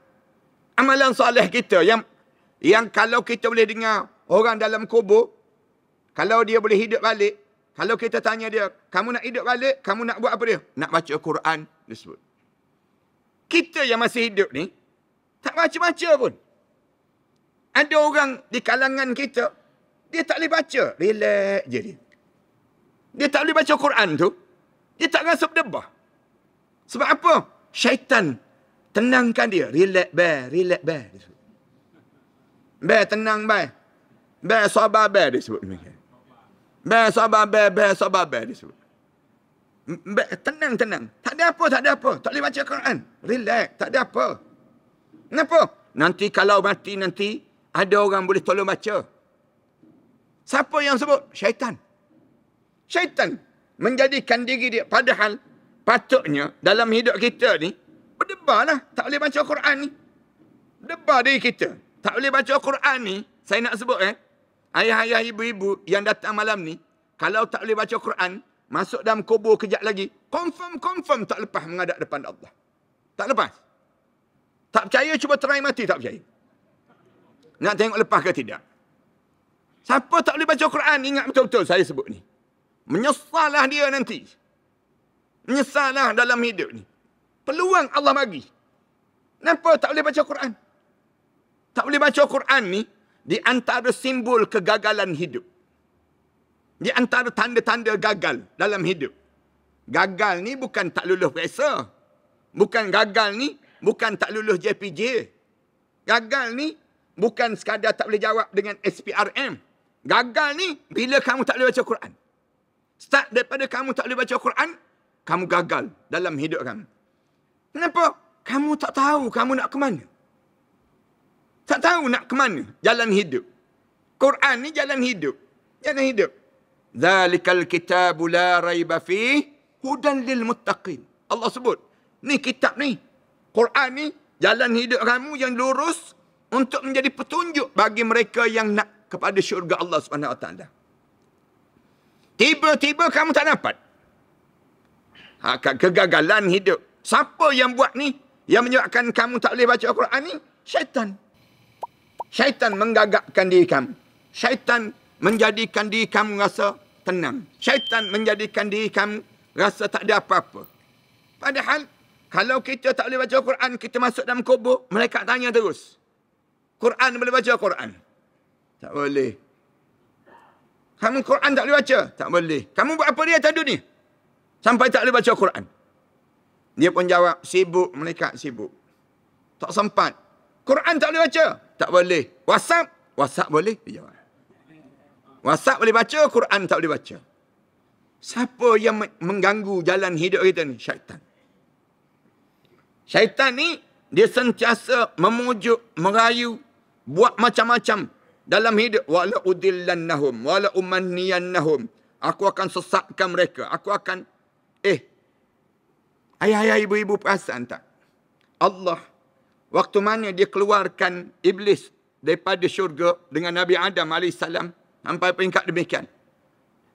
Speaker 1: Amalan salih kita yang kalau kita boleh dengar orang dalam kubur, kalau dia boleh hidup balik, kalau kita tanya dia, kamu nak hidup balik, kamu nak buat apa dia? Nak baca Quran, dia sebut. Kita yang masih hidup ni, tak baca-baca pun. Ada orang di kalangan kita, dia tak boleh baca. Relax je dia. Dia tak boleh baca Quran tu, dia tak rasa berdebah. Sebab apa? Syaitan tenangkan dia. Relax, bear, relax, bear. Bear, tenang, bear. Bear, sabar, bear, dia sebut. Bear, sabar, bear, sabar, bear, dia sebut. Tenang, tenang. Tak ada apa, tak ada apa. Tak boleh baca Quran. Relax, tak ada apa. Kenapa? Nanti kalau mati nanti, ada orang boleh tolong baca. Siapa yang sebut? Syaitan. Syaitan menjadikan diri dia. Padahal, patutnya dalam hidup kita ni, berdebarlah. Tak boleh baca Quran ni. Berdebar diri kita. Tak boleh baca Quran ni, saya nak sebut ayah-ayah, ibu-ibu yang datang malam ni, kalau tak boleh baca Quran, masuk dalam kubur kejap lagi, confirm tak lepas menghadap depan Allah. Tak lepas. Tak percaya, cuba try mati, tak percaya. Nak tengok lepas ke tidak. Siapa tak boleh baca Quran, ingat betul-betul saya sebut ni. Menyesallah dia nanti. Menyesallah dalam hidup ni. Peluang Allah bagi. Kenapa tak boleh baca Quran? Tak boleh baca Quran ni, di antara simbol kegagalan hidup. Di antara tanda-tanda gagal dalam hidup. Gagal ni bukan tak lulus periksa. Bukan gagal ni, bukan tak lulus JPJ. Gagal ni, bukan sekadar tak boleh jawab dengan SPRM. Gagal ni, bila kamu tak boleh baca Quran. Start daripada kamu tak boleh baca Quran, kamu gagal dalam hidup kamu. Kenapa? Kamu tak tahu kamu nak ke mana. Tak tahu nak ke mana jalan hidup. Quran ni jalan hidup. Jalan hidup. Zalikal kitabu la raiba fih hudan lil muttaqin. Allah sebut, ni kitab ni, Quran ni, jalan hidup kamu yang lurus untuk menjadi petunjuk bagi mereka yang nak kepada syurga Allah Subhanahu Wa Taala. Tiba-tiba kamu tak dapat. Kegagalan hidup. Siapa yang buat ni? Yang menyebabkan kamu tak boleh baca Al-Quran ni? Syaitan. Syaitan menggagakkan diri kamu. Syaitan menjadikan diri kamu rasa tenang. Syaitan menjadikan diri kamu rasa tak ada apa-apa. Padahal, kalau kita tak boleh baca Al-Quran, kita masuk dalam kubur, mereka tanya terus. Quran boleh baca Quran? Tak boleh. Kamu Quran tak boleh baca? Tak boleh. Kamu buat apa dia atas dunia? Sampai tak boleh baca Quran. Dia pun jawab, sibuk, mereka sibuk. Tak sempat. Quran tak boleh baca? Tak boleh. WhatsApp? WhatsApp boleh? Dia jawab. WhatsApp boleh baca, Quran tak boleh baca. Siapa yang mengganggu jalan hidup kita ni? Syaitan. Syaitan ni, dia sentiasa memujuk, merayu, buat macam-macam dalam hidup. Wala udillannahum, wala umanniyannahum. Aku akan sesatkan mereka. Aku akan, ayah-ayah, ibu-ibu perasan tak? Allah, waktu mana dia keluarkan iblis daripada syurga dengan Nabi Adam AS, sampai peringkat demikian.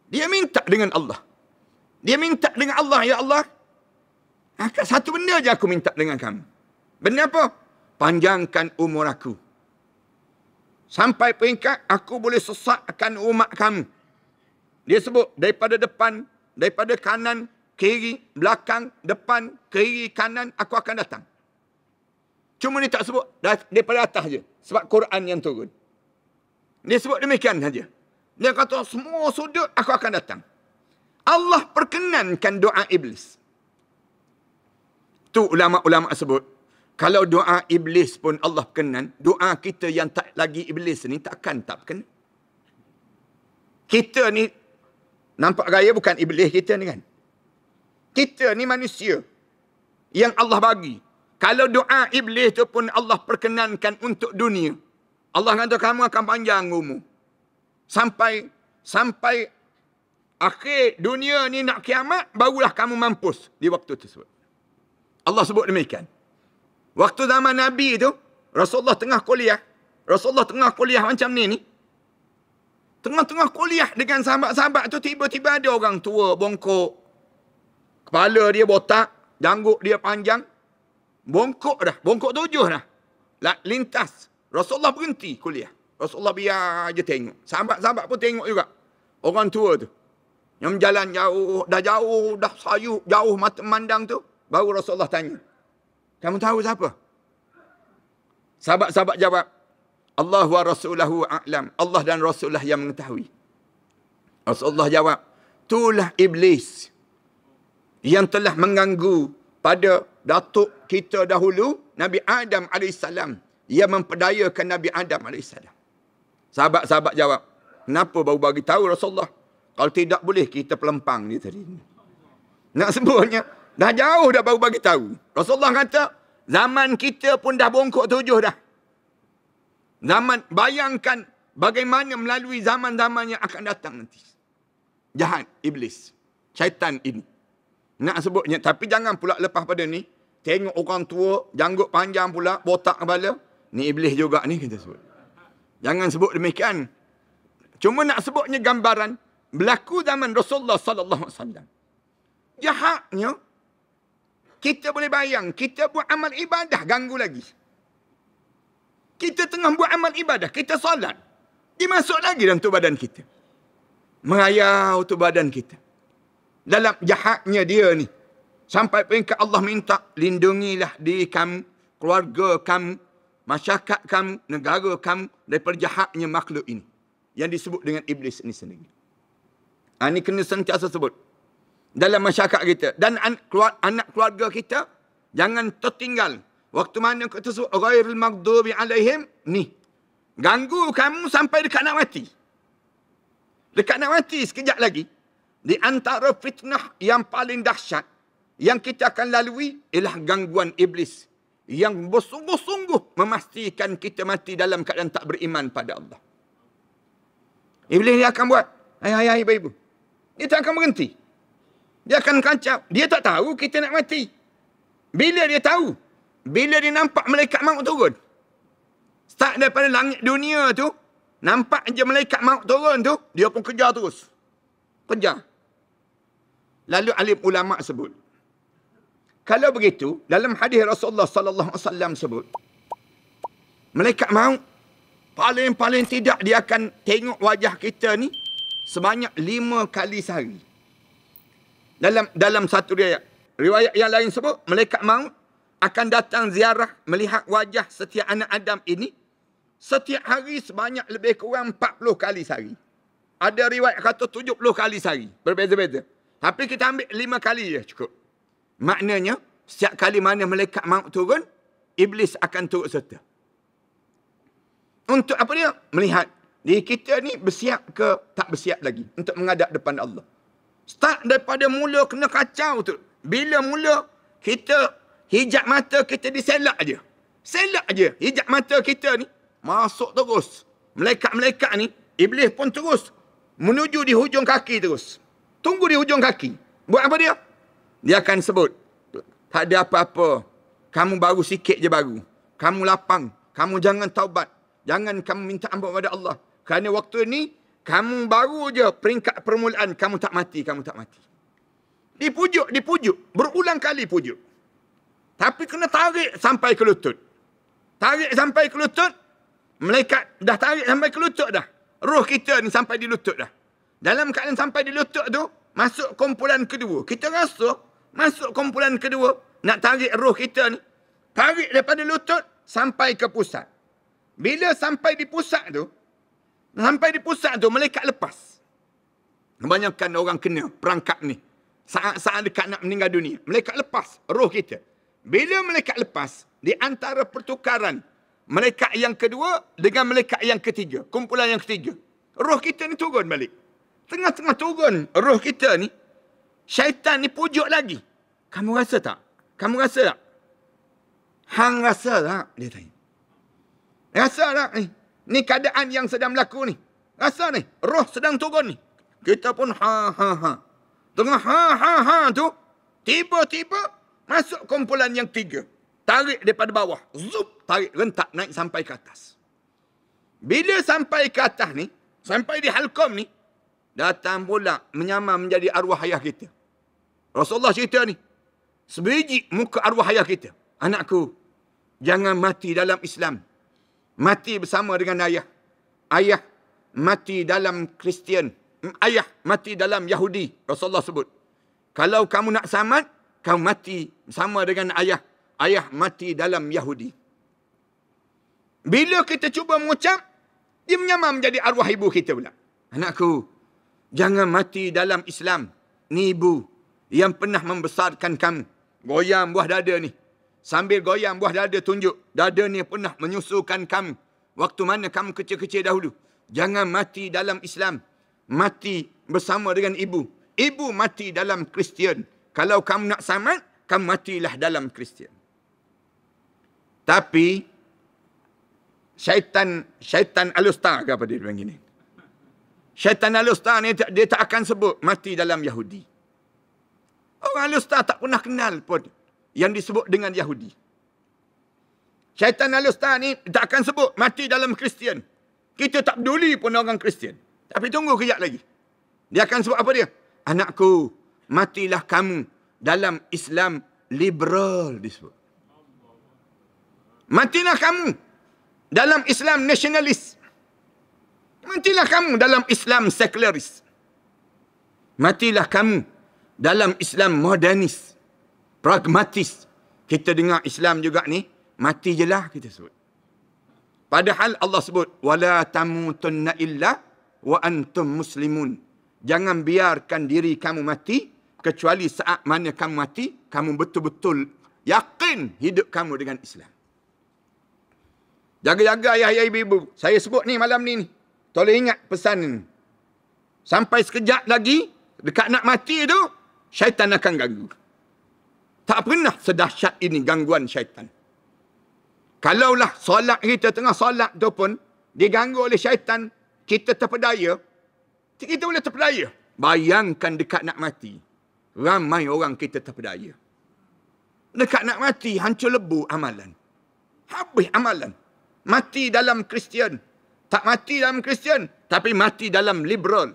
Speaker 1: Dia minta dengan Allah. Dia minta dengan Allah, ya Allah, satu benda je aku minta dengan kamu. Benda apa? Panjangkan umur aku. Sampai peringkat aku boleh sesatkan umat kamu. Dia sebut daripada depan, daripada kanan, kiri, belakang, depan, kiri, kanan, aku akan datang. Cuma ni tak sebut daripada atas je. Sebab Quran yang turun. Dia sebut demikian saja. Dia kata semua sudut aku akan datang. Allah perkenankan doa iblis. Tu ulama-ulama sebut, kalau doa iblis pun Allah perkenan, doa kita yang tak lagi iblis ni takkan tak perkenan. Kita ni nampak gaya bukan iblis kita ni kan. Kita ni manusia yang Allah bagi. Kalau doa iblis tu pun Allah perkenankan untuk dunia. Allah kata kamu akan panjang umur. Sampai akhir dunia ni nak kiamat, barulah kamu mampus di waktu tersebut. Allah sebut demikian. Waktu zaman Nabi tu, Rasulullah tengah kuliah. Rasulullah tengah kuliah macam ni. Tengah-tengah kuliah dengan sahabat-sahabat tu, tiba-tiba ada orang tua, bongkok. Kepala dia botak, janggut dia panjang. Bongkok dah, bongkok 7 dah. Lintas. Rasulullah berhenti kuliah. Rasulullah biar je tengok. Sahabat-sahabat pun tengok juga. Orang tua tu. Yang berjalan jauh, dah sayup, jauh mata memandang tu. Baru Rasulullah tanya. Kamu tahu siapa? Sahabat-sahabat jawab, Allah wa Rasulahu a'lam. Allah dan Rasulullah yang mengetahui. Rasulullah jawab, itulah iblis yang telah mengganggu pada datuk kita dahulu, Nabi Adam AS. Yang memperdayakan Nabi Adam AS. Sahabat-sahabat jawab, kenapa baru bagi tahu Rasulullah? Kalau tidak boleh kita pelempang ni tadi. Nak sebutnya, dah jauh dah baru bagi tahu. Rasulullah kata, zaman kita pun dah bongkok 7 dah. Zaman, bayangkan bagaimana melalui zaman-zaman yang akan datang nanti. Jahat, iblis, syaitan ini. Nak sebutnya, tapi jangan pula lepas pada ni, tengok orang tua, janggut panjang pula, botak kepala, ni iblis juga ni kita sebut. Jangan sebut demikian. Cuma nak sebutnya gambaran berlaku zaman Rasulullah sallallahu alaihi wasallam. Jahatnya, kita boleh bayang, kita buat amal ibadah, ganggu lagi. Kita tengah buat amal ibadah, kita solat, dia masuk lagi dalam tu badan kita. Mengayau tu badan kita. Dalam jahatnya dia ni, sampai peringkat Allah minta, lindungilah diri kamu, keluarga kamu, masyarakat kamu, negara kamu, daripada jahatnya makhluk ini. Yang disebut dengan iblis ini sendiri. Ini kena sentiasa sebut. Dalam masyarakat kita. Dan anak keluarga kita, jangan tertinggal. Waktu mana kita sebut, ghairil maghdubi alaihim, ni. Ganggu kamu sampai dekat nak mati. Dekat nak mati sekejap lagi. Di antara fitnah yang paling dahsyat yang kita akan lalui ialah gangguan iblis yang bersungguh-sungguh memastikan kita mati dalam keadaan tak beriman pada Allah. Iblis dia akan buat. Hai ibu-ibu. Dia tak akan berhenti. Dia akan kacau. Dia tak tahu kita nak mati. Bila dia tahu? Bila dia nampak malaikat maut turun. Start daripada langit dunia tu, nampak je malaikat maut turun tu, dia pun kejar terus. Kejar. Lalu alim ulama sebut, kalau begitu, dalam hadis Rasulullah sallallahu alaihi wasallam sebut, malaikat maut paling tidak dia akan tengok wajah kita ni sebanyak 5 kali sehari. Dalam satu riwayat yang lain sebut, malaikat maut akan datang ziarah melihat wajah setiap anak Adam ini setiap hari sebanyak lebih kurang 40 kali sehari. Ada riwayat kata 70 kali sehari. Berbeza-beza. Tapi kita ambil 5 kali je cukup. Maknanya, setiap kali mana malaikat maut turun, iblis akan turut serta. Untuk apa dia? Melihat diri kita ni bersiap ke tak bersiap lagi untuk menghadap depan Allah. Start daripada mula kena kacau tu. Bila mula kita hijab mata kita diselak je. Selak je hijab mata kita ni. Masuk terus. Malaikat-malaikat ni, iblis pun terus menuju di hujung kaki terus. Tunggu di hujung kaki. Buat apa dia? Dia akan sebut, tak ada apa-apa. Kamu baru sikit je baru. Kamu lapang. Kamu jangan taubat. Jangan kamu minta ampun kepada Allah. Kerana waktu ni, kamu baru je peringkat permulaan. Kamu tak mati. Dipujuk. Berulang kali pujuk. Tapi kena tarik sampai ke lutut. Malaikat dah tarik sampai ke lutut dah. Roh kita ni sampai di lutut dah. Dalam keadaan sampai di lutut tu, masuk kumpulan kedua. Kita rasa, masuk kumpulan kedua, nak tarik roh kita ni, tarik daripada lutut, sampai ke pusat. Bila sampai di pusat tu, malaikat lepas. Kebanyakan orang kena perangkap ni. Saat-saat dekat nak meninggal dunia. Malaikat lepas roh kita. Bila malaikat lepas, di antara pertukaran malaikat yang kedua dengan malaikat yang ketiga, kumpulan yang ketiga, roh kita ni turun balik. Tengah-tengah turun roh kita ni, syaitan ni pujuk lagi. Kamu rasa tak? Hang rasa tak? Dia tanya. Rasa tak ni? Ni keadaan yang sedang berlaku ni. Rasa ni? Roh sedang turun ni. Kita pun Tengah tu, tiba-tiba masuk kumpulan yang tiga. Tarik daripada bawah. Zup, tarik, rentak, naik sampai ke atas. Bila sampai ke atas ni, sampai di halkom ni, datang pula menyamar menjadi arwah ayah kita. Rasulullah cerita ni. Sebiji muka arwah ayah kita. Anakku, jangan mati dalam Islam. Mati bersama dengan ayah. Ayah mati dalam Kristian. Ayah mati dalam Yahudi. Rasulullah sebut. Kalau kamu nak selamat, kamu mati bersama dengan ayah. Ayah mati dalam Yahudi. Bila kita cuba mengucap, dia menyamar menjadi arwah ibu kita pula. Anakku, jangan mati dalam Islam. Ni ibu yang pernah membesarkan kamu. Goyang buah dada ni. Sambil goyang buah dada tunjuk. Dada ni pernah menyusukan kamu. Waktu mana kamu kecil-kecil dahulu. Jangan mati dalam Islam. Mati bersama dengan ibu. Ibu mati dalam Kristian. Kalau kamu nak selamat, kamu matilah dalam Kristian. Tapi, syaitan alustar ke apa dia bilang gini. Syaitan alustar ni dia tak akan sebut mati dalam Yahudi. Orang alustar tak pernah kenal pun yang disebut dengan Yahudi. Syaitan alustar ni tak akan sebut mati dalam Kristian. Kita tak peduli pun orang Kristian. Tapi tunggu kejap lagi. Dia akan sebut apa dia? Anakku, matilah kamu dalam Islam liberal disebut. Matilah kamu dalam Islam nasionalis. Matilah kamu dalam Islam sekularis. Matilah kamu dalam Islam modernis, pragmatis. Kita dengar Islam juga ni, mati je lah kita sebut. Padahal Allah sebut, wala tamutunna illa wa antum muslimun. Jangan biarkan diri kamu mati, kecuali saat mana kamu mati, kamu betul-betul yakin hidup kamu dengan Islam. Jaga-jaga ayah-ayah ibu-ibu. Saya sebut ni malam ni. Tolong ingat pesan ni. Sampai sekejap lagi, dekat nak mati tu, syaitan akan ganggu. Tak pernah sedahsyat ini gangguan syaitan. Kalaulah solat kita tengah solat tu pun diganggu oleh syaitan, kita terpedaya, kita boleh terpedaya. Bayangkan dekat nak mati, ramai orang kita terpedaya. Dekat nak mati, hancur lebu amalan. Habis amalan. Mati dalam Kristian. Tak mati dalam Kristian, tapi mati dalam liberal.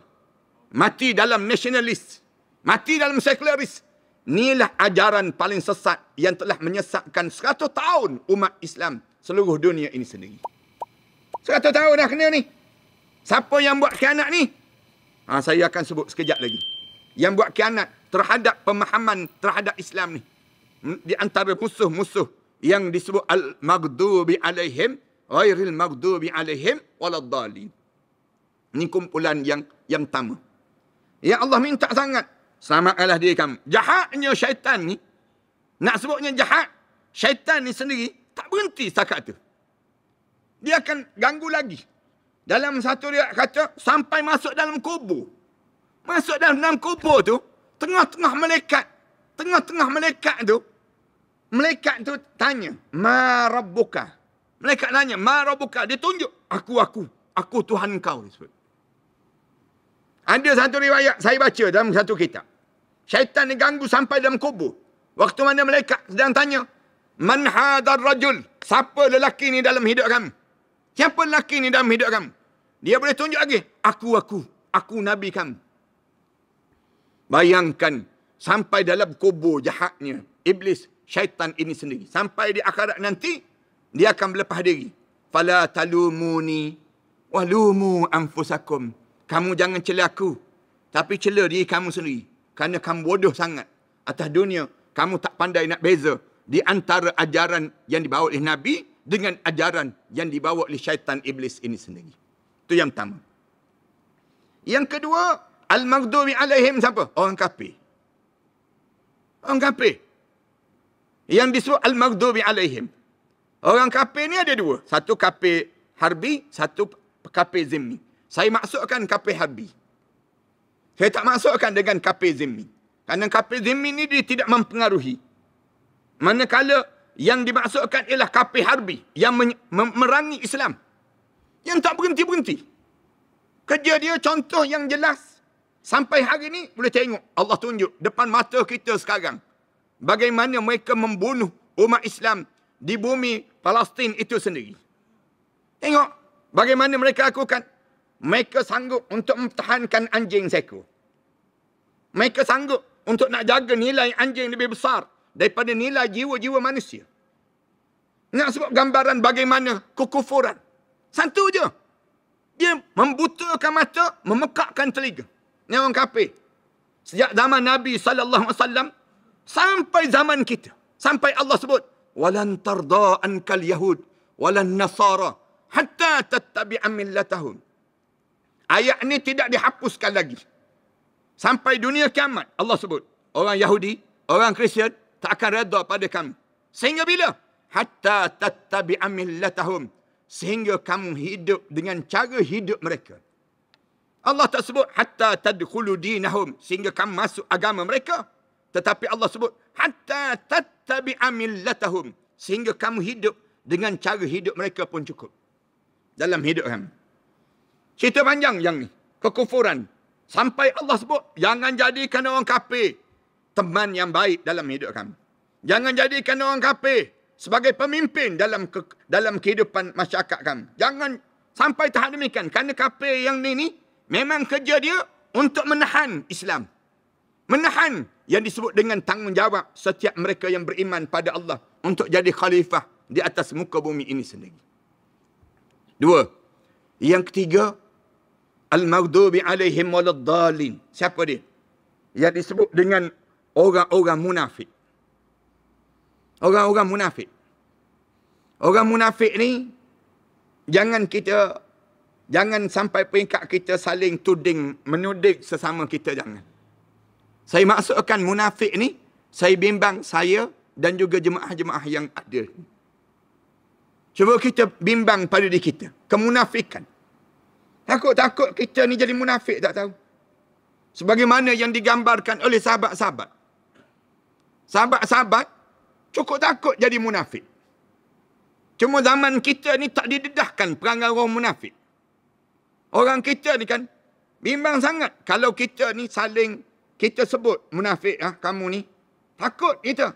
Speaker 1: Mati dalam nasionalis. Mati dalam sekularis. Inilah ajaran paling sesat yang telah menyesatkan 100 tahun umat Islam seluruh dunia ini sendiri. 100 tahun dah kena ni. Siapa yang buat khianat ni? Saya akan sebut sekejap lagi. Yang buat khianat terhadap pemahaman terhadap Islam ni. Di antara musuh-musuh yang disebut al-maghdubi alaihim, ghairil maghdubi alaihim waladdallin. Ini kumpulan yang pertama. Ya Allah minta sangat, selamatkanlah diri kamu. Jahatnya syaitan ni, nak sebutnya jahat, syaitan ni sendiri tak berhenti setakat tu. Dia akan ganggu lagi. Dalam satu riwayat kata, sampai masuk dalam kubur. Masuk dalam kubur tu, tengah-tengah malaikat tu, malaikat tu tanya, ma rabbuka? Malaikat tanya, ma rabbuka? Dia tunjuk, aku Tuhan kau. Ada satu riwayat saya baca dalam satu kitab. Syaitan diganggu sampai dalam kubur. Waktu mana malaikat sedang tanya, man hadar rajul? Siapa lelaki ni dalam hidup kamu? Siapa lelaki ni dalam hidup kamu? Dia boleh tunjuk lagi, aku Nabi kamu. Bayangkan, sampai dalam kubur jahatnya iblis, syaitan ini sendiri. Sampai di akhirat nanti, dia akan berlepas diri. Fala talumuni walumu anfusakum. Kamu jangan cela aku, tapi cela diri kamu sendiri. Kerana kamu bodoh sangat. Atas dunia, kamu tak pandai nak beza di antara ajaran yang dibawa oleh Nabi dengan ajaran yang dibawa oleh syaitan iblis ini sendiri. Itu yang pertama. Yang kedua, al-maghdubi alaihim siapa? Orang kafir. Orang kafir. Yang disebut al-maghdubi alaihim. Orang kafir ni ada dua. Satu kafir harbi, satu kafir zimmi. Saya maksudkan kafir harbi. Saya tak maksudkan dengan kafir zimmi. Kerana kafir zimmi ni dia tidak mempengaruhi. Manakala yang dimaksudkan ialah kafir harbi yang memerangi Islam. Yang tak berhenti-berhenti. Kerja dia contoh yang jelas. Sampai hari ni boleh tengok. Allah tunjuk depan mata kita sekarang. Bagaimana mereka membunuh umat Islam di bumi Palestin itu sendiri. Tengok bagaimana mereka lakukan. Mereka sanggup untuk mempertahankan anjing seekor. Mereka sanggup untuk nak jaga nilai anjing lebih besar daripada nilai jiwa-jiwa manusia. Nak sebut gambaran bagaimana kekufuran. Satu je. Dia membutakan mata, memekakkan telinga. Ini orang kafir. Sejak zaman Nabi SAW sampai zaman kita. Sampai Allah sebut, walan tarda ankal yahud walan nasara hatta tattabi'a millatahum. Ayat ini tidak dihapuskan lagi. Sampai dunia kiamat Allah sebut, orang Yahudi, orang Kristian tak akan redha pada kamu. Sehingga bila? Hatta tattabi'a millatahum. Sehingga kamu hidup dengan cara hidup mereka. Allah tak sebut hatta tadkhulu dinahum, sehingga kamu masuk agama mereka. Tetapi Allah sebut hatta tattabi'a millatahum, sehingga kamu hidup dengan cara hidup mereka pun cukup. Dalam hidup kamu. Cerita panjang yang ni. Kekufuran. Sampai Allah sebut, jangan jadikan orang kafir teman yang baik dalam hidup kamu. Jangan jadikan orang kafir sebagai pemimpin dalam kehidupan masyarakat kamu. Jangan sampai tahap demikian. Kerana kafir yang ni memang kerja dia untuk menahan Islam. Menahan yang disebut dengan tanggungjawab setiap mereka yang beriman pada Allah untuk jadi khalifah di atas muka bumi ini sendiri. Dua. Yang ketiga, al-maghdubi alaihim waladdallin. Siapa dia? Yang disebut dengan orang-orang munafik. Orang-orang munafik. Orang munafik ni jangan sampai peringkat kita saling tuding, menuding sesama kita, jangan. Saya maksudkan munafik ni, saya bimbang saya dan juga jemaah-jemaah yang ada. Cuba kita bimbang pada diri kita. Kemunafikan. Takut-takut kita ni jadi munafik, tak tahu. Sebagaimana yang digambarkan oleh sahabat-sahabat. Sahabat-sahabat cukup takut jadi munafik. Cuma zaman kita ni tak didedahkan perangai orang munafik. Orang kita ni kan bimbang sangat kalau kita ni saling kita sebut munafik, kamu ni. Takut kita.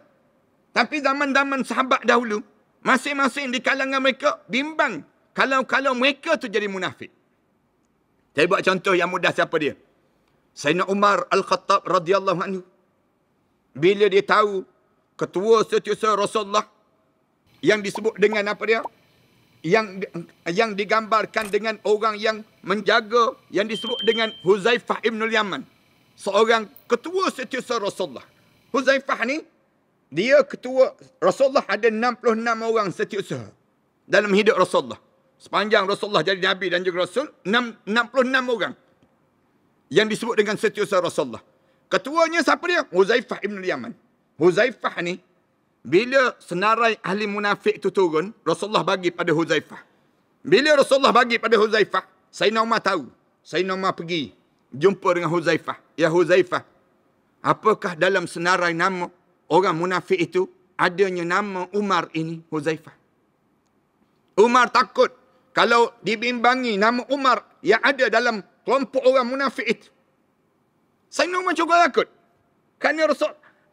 Speaker 1: Tapi zaman-zaman sahabat dahulu, masing-masing di kalangan mereka bimbang kalau mereka tu jadi munafik. Saya buat contoh yang mudah, siapa dia? Sayyidina Umar Al-Khattab radhiyallahu anhu. Bila dia tahu ketua setiausaha Rasulullah yang disebut dengan apa dia? Yang digambarkan dengan orang yang menjaga, yang disebut dengan Huzaifah ibn al-Yaman. Seorang ketua setiausaha Rasulullah. Huzaifah ni, dia ketua Rasulullah, ada 66 orang setiausaha dalam hidup Rasulullah. Sepanjang Rasulullah jadi Nabi dan juga Rasul, 66 orang yang disebut dengan setiausaha Rasulullah. Ketuanya siapa dia? Huzaifah ibn al-Yaman. Huzaifah ni, bila senarai ahli munafik itu turun, Rasulullah bagi pada Huzaifah. Bila Rasulullah bagi pada Huzaifah, Sayyidina Umar tahu. Sayyidina Umar pergi jumpa dengan Huzaifah. Ya Huzaifah, apakah dalam senarai nama orang munafik itu adanya nama Umar ini, Huzaifah? Umar takut kalau dibimbangi nama Umar yang ada dalam kelompok orang munafik itu. Sayyidina Umar juga takut.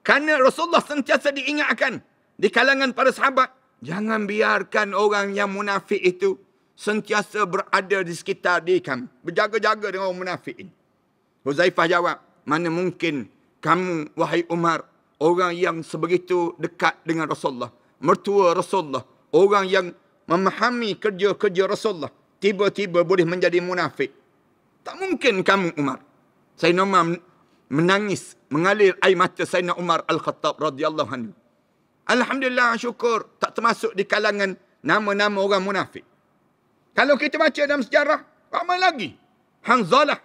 Speaker 1: Kerana Rasulullah sentiasa diingatkan di kalangan para sahabat, jangan biarkan orang yang munafik itu sentiasa berada di sekitar diri kamu. Berjaga-jaga dengan orang munafik ini. Huzaifah jawab, mana mungkin kamu, wahai Umar, orang yang sebegitu dekat dengan Rasulullah, mertua Rasulullah, orang yang memahami kerja-kerja Rasulullah, tiba-tiba boleh menjadi munafik. Tak mungkin kamu, Umar. Sayyidina Umar menangis, mengalir air mata Sayyidina Umar Al-Khattab radhiyallahu anhu. Alhamdulillah, syukur tak termasuk di kalangan nama-nama orang munafik. Kalau kita baca dalam sejarah, ramai lagi. Hanzalah.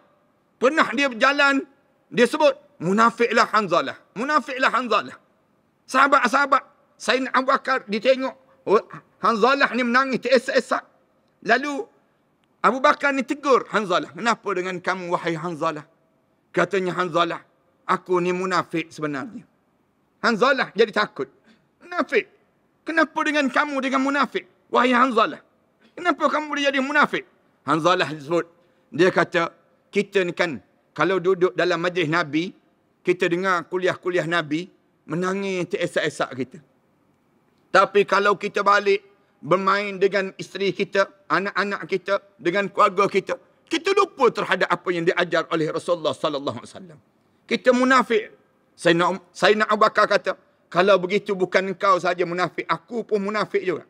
Speaker 1: Pernah dia berjalan, dia sebut, munafiklah Hanzalah. Munafiklah Hanzalah. Sahabat-sahabat, Sayyidina Abu Bakar ditengok, Hanzalah ni menangis, teresak-esak. Lalu, Abu Bakar ni tegur Hanzalah. Kenapa dengan kamu, wahai Hanzalah? Katanya Hanzalah, aku ni munafik sebenarnya. Hanzalah jadi takut. Munafik. Kenapa dengan kamu dengan munafik? Wahai Hanzalah. Kenapa kamu boleh jadi munafik? Hanzalah disebut. Dia kata, kita ni kan, kalau duduk dalam majlis Nabi, kita dengar kuliah-kuliah Nabi, menangis teresak-esak kita. Tapi kalau kita balik, bermain dengan isteri kita, anak-anak kita, dengan keluarga kita, kita lupa terhadap apa yang diajar oleh Rasulullah sallallahu alaihi wasallam. Kita munafik. Sayyidina Abu Bakar kata, kalau begitu bukan engkau saja munafik, aku pun munafik juga.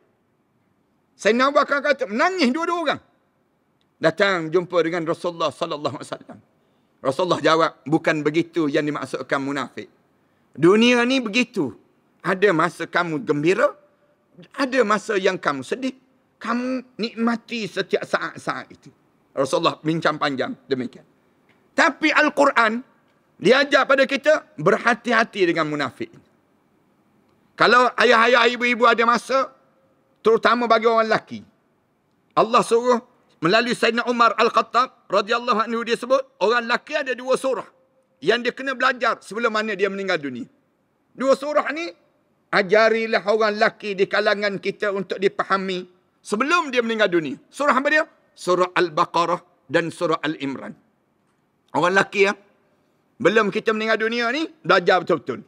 Speaker 1: Sayyidina Abu Bakar kata, menangis dua-dua orang. Datang jumpa dengan Rasulullah sallallahu alaihi wasallam. Rasulullah jawab, bukan begitu yang dimaksudkan munafik. Dunia ni begitu. Ada masa kamu gembira, ada masa yang kamu sedih. Kamu nikmati setiap saat-saat itu. Rasulullah bincang panjang demikian. Tapi Al-Quran diajar pada kita berhati-hati dengan munafik. Kalau ayah-ayah, ibu-ibu ada masa, terutama bagi orang lelaki, Allah suruh melalui Sayyidina Umar Al-Khattab radhiyallahu anhu, dia sebut orang lelaki ada dua surah yang dia kena belajar sebelum mana dia meninggal dunia. Dua surah ni ajarilah orang lelaki di kalangan kita untuk dipahami sebelum dia meninggal dunia. Surah apa dia? Surah Al-Baqarah dan surah Al-Imran. Orang lelaki belum kita meninggal dunia ni belajar betul-betul.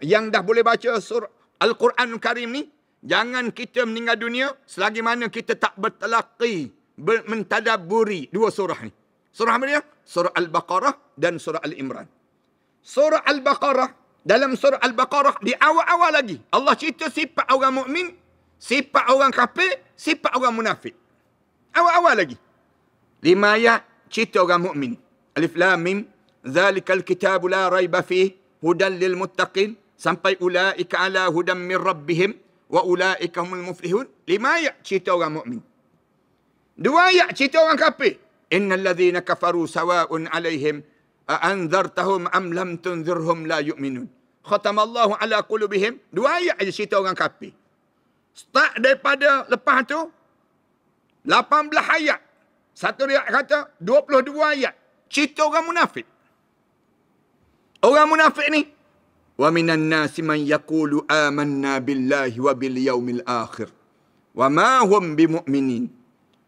Speaker 1: Yang dah boleh baca surah Al-Quran Karim ni, jangan kita meninggal dunia selagi mana kita tak bertelaqi, mentadaburi dua surah ni. Surah apa dia? surah Al-Baqarah dan surah Al-Imran. Surah Al-Baqarah, dalam surah Al-Baqarah di awal-awal lagi Allah cerita sifat orang mukmin, sifat orang kafir, sifat orang munafik. Awal-awal lagi. 5 ayat cerita orang mukmin. Alif Lam Mim, zalikal kitabu la raiba fih, hudan lil muttaqin, sampai ulaika ala hudan min rabbihim wa ulaika humul muflihun. 5 ayat cerita orang mukmin. 2 ayat cerita orang kafir. Innal ladzina kafaru sawa'un 'alaihim a anzartahum am lam tunzirhum la yu'minun. Khatamallahu ala qulubihim. 2 ayat aja cerita orang kafir. Start daripada lepas tu 18 ayat. Satu riwayat kata 22 ayat cerita orang munafik. Orang munafik ni, wa minan nasi man yaqulu amanna billahi wa bil yaumil akhir wa ma hum bimu'minin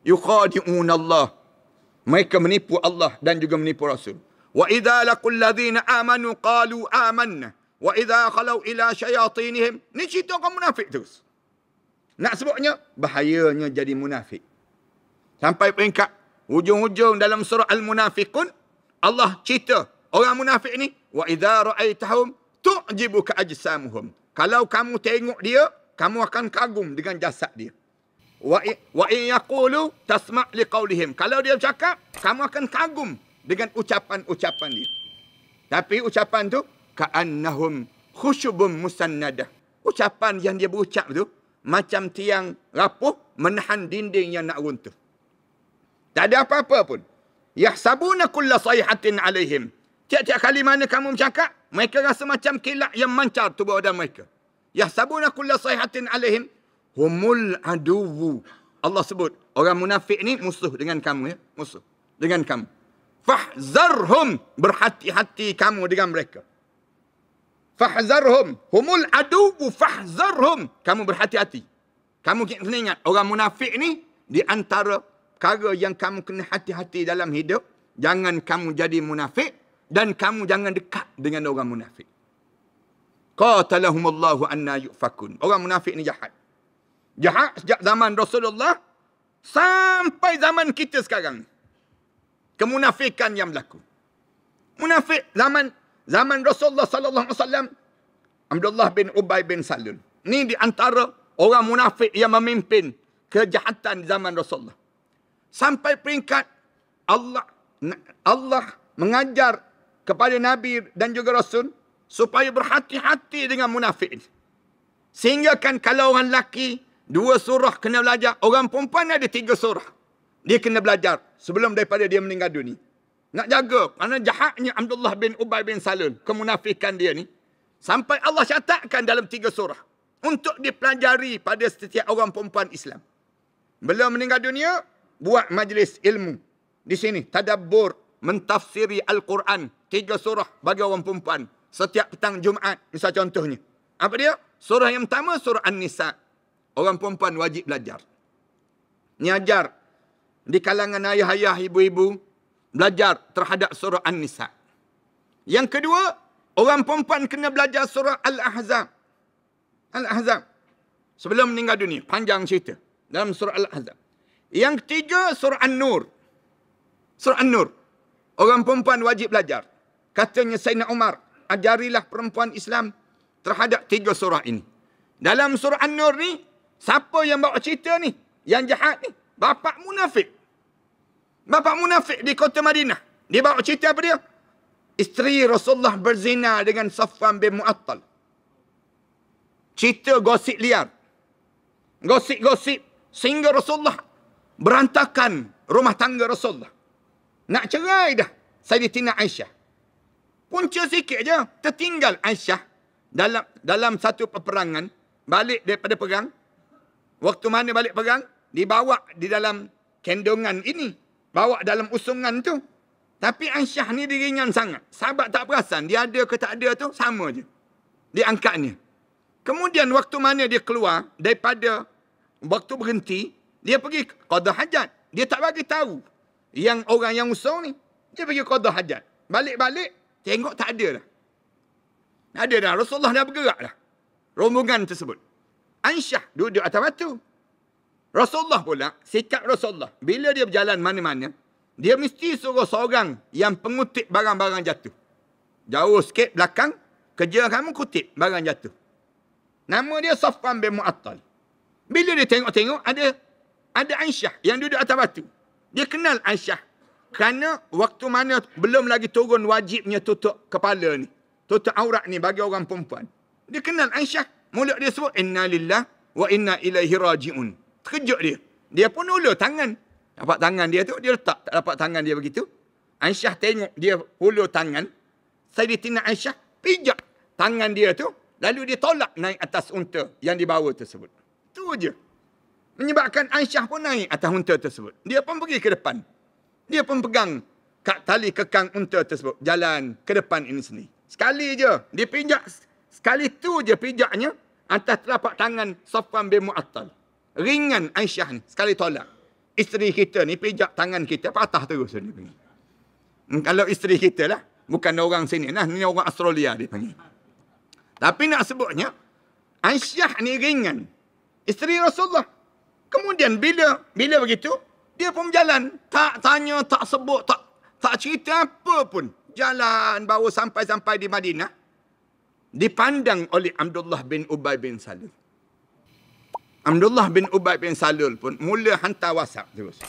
Speaker 1: yukhadi'una Allah. Mereka menipu Allah dan juga menipu Rasul. Wa idza laqul ladzina amanu qalu amanna wa idza khalau ila syayatinihim. Ni cerita orang munafik terus. Nak sebutnya bahayanya jadi munafik. Sampai peringkat hujung-hujung dalam surah Al-Munafiqun Allah cerita orang munafik ni, wa idza ra'aitahum tu'jibuka ajsamuhum. Kalau kamu tengok dia, kamu akan kagum dengan jasad dia. Wa in yaqulu tasma' liqaulihim. Kalau dia bercakap, kamu akan kagum dengan ucapan-ucapan dia. Tapi ucapan tu ka'annahum khusyubun musannadah. Ucapan yang dia berucap tu macam tiang rapuh menahan dinding yang nak runtuh. Tak ada apa-apa pun. Yahsabuna kulla sayhatin alaihim. Tiap-tiap kali mana kamu bercakap, mereka rasa macam kilat yang mancar tubuh badan mereka. Yahsabuna kulla sayhatin alaihim humul aduwu. Allah sebut orang munafik ni musuh dengan kamu, ya, musuh dengan kamu. Fahzarhum, berhati-hati kamu dengan mereka. Fahzarhum, humul aduwu fahzarhum, kamu berhati-hati. Kamu kena ingat orang munafik ni di antara perkara yang kamu kena hati-hati dalam hidup, jangan kamu jadi munafik dan kamu jangan dekat dengan orang munafik. Qatalahumullahu anna yufakun. Orang munafik ni jahat. Jahat sejak zaman Rasulullah sampai zaman kita sekarang. Kemunafikan yang berlaku. Munafik zaman Rasulullah sallallahu alaihi wasallam, Abdullah bin Ubay bin Salul. Ni di antara orang munafik yang memimpin kejahatan zaman Rasulullah. Sampai peringkat Allah mengajar kepada Nabi dan juga Rasul supaya berhati-hati dengan munafik. Sehingga kan kalau orang lelaki 2 surah kena belajar, orang perempuan ada 3 surah. Dia kena belajar sebelum daripada dia meninggal dunia. Nak jaga, kerana jahatnya Abdullah bin Ubay bin Salul, kemunafikan dia ni, sampai Allah catatkan dalam 3 surah untuk dipelajari pada setiap orang perempuan Islam. Belum meninggal dunia, buat majlis ilmu di sini, tadabbur, mentafsiri Al-Quran, 3 surah bagi orang perempuan setiap petang Jumaat, misal contohnya. Apa dia? Surah yang pertama, surah An-Nisa. Orang perempuan wajib belajar. Ni ajar di kalangan ayah-ayah, ibu-ibu, belajar terhadap surah An-Nisa. Yang kedua, orang perempuan kena belajar surah Al-Ahzab. Al-Ahzab. Sebelum meninggal dunia. Panjang cerita dalam surah Al-Ahzab. Yang ketiga, surah An-Nur. Surah An-Nur. Orang perempuan wajib belajar. Katanya Sayyidina Umar, ajarilah perempuan Islam terhadap 3 surah ini. Dalam surah An-Nur ni, siapa yang bawa cerita ni? Yang jahat ni? Bapa munafik. Bapa munafik di kota Madinah. Dia bawa cerita apa dia? Isteri Rasulullah berzina dengan Safwan bin Mu'attal. Cerita gosip liar. Gosip-gosip sehingga Rasulullah berantakan rumah tangga Rasulullah. Nak cerai dah Sayyidatina Aisyah. Punca sikit je, tertinggal Aisyah dalam satu peperangan, balik daripada perang. Waktu mana balik perang, dibawa di dalam kendongan ini, bawa dalam usungan tu. Tapi Aisyah ni dia ringan sangat. Sahabat tak perasan, dia ada ke tak ada tu sama je. Dia angkatnya. Kemudian waktu mana dia keluar daripada waktu berhenti, dia pergi qada hajat. Dia tak bagi tahu yang orang yang usung ni. Dia pergi qada hajat. Balik-balik, tengok tak ada dah. Tak ada dah. Rasulullah dah bergerak dah. Rombongan tersebut. Aisyah duduk atas batu. Rasulullah pula, sikap Rasulullah, bila dia berjalan mana-mana, dia mesti suruh seorang yang pengutip barang-barang jatuh. Jauh sikit belakang, kerja kamu kutip barang jatuh. Nama dia Safwan bin Mu'attal. Bila dia tengok-tengok, ada Aisyah yang duduk atas batu. Dia kenal Aisyah. Kerana waktu mana belum lagi turun wajibnya tutup kepala ni. Tutup aurat ni bagi orang perempuan. Dia kenal Aisyah. Mulut dia sebut, Inna lillah wa inna ilaihi raji'un. Terkejut dia. Dia pun ulur tangan. Dapat tangan dia tu, dia letak. Tak dapat tangan dia begitu. Aisyah tengok dia ulur tangan. Sayyidatina Aisyah pijak tangan dia tu. Lalu dia tolak naik atas unta yang dibawa tersebut. Itu je. Menyebabkan Aisyah pun naik atas unta tersebut. Dia pun pergi ke depan. Dia pun pegang kat tali kekang unta tersebut. Jalan ke depan ini sini. Sekali je. Dia pijak. Sekali tu je pijaknya. Atas telapak tangan Safwan bin Mu'attal. Ringan Aisyah ni. Sekali tolak. Isteri kita ni pijak tangan kita. Patah terus. Dia panggil. Kalau isteri kita lah. Bukan orang sini lah. Ni orang Australia dia panggil. Tapi nak sebutnya. Aisyah ni ringan. Isteri Rasulullah. Kemudian bila begitu. Dia pun berjalan. Tak tanya, tak sebut, tak cerita apa pun. Jalan baru sampai di Madinah. Dipandang oleh Abdullah bin Ubay bin Salul. Abdullah bin Ubay bin Salul pun mula hantar WhatsApp terus.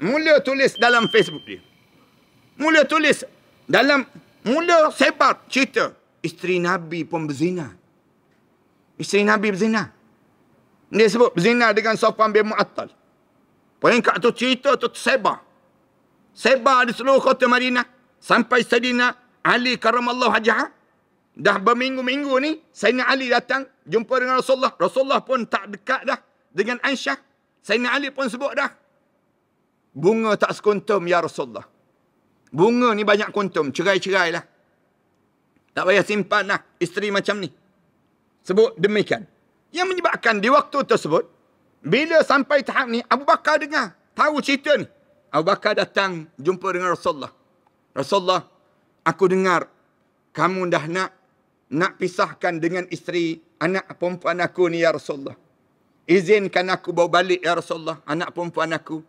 Speaker 1: Mula tulis dalam Facebook dia. Mula sebar cerita. Isteri Nabi pun berzina. Isteri Nabi berzina. Dia sebut berzina dengan Safwan bin Mu'attal. Peringkat tu cerita tu tersebar. Sebar di seluruh kota Madinah. Sampai Sayyidina Ali karamallahu wajhah. Dah berminggu-minggu ni, Sayyidina Ali datang jumpa dengan Rasulullah. Rasulullah pun tak dekat dah dengan Aisyah. Sayyidina Ali pun sebut dah. Bunga tak sekuntum ya Rasulullah. Bunga ni banyak kuntum. Cerai-cerai lah. Tak payah simpan lah isteri macam ni. Sebut demikian. Yang menyebabkan di waktu tersebut, bila sampai tahap ni, Abu Bakar dengar. Tahu cerita ni. Abu Bakar datang jumpa dengan Rasulullah. Rasulullah, aku dengar kamu dah nak pisahkan dengan isteri anak perempuan aku ni ya Rasulullah. Izinkan aku bawa balik ya Rasulullah anak perempuan aku.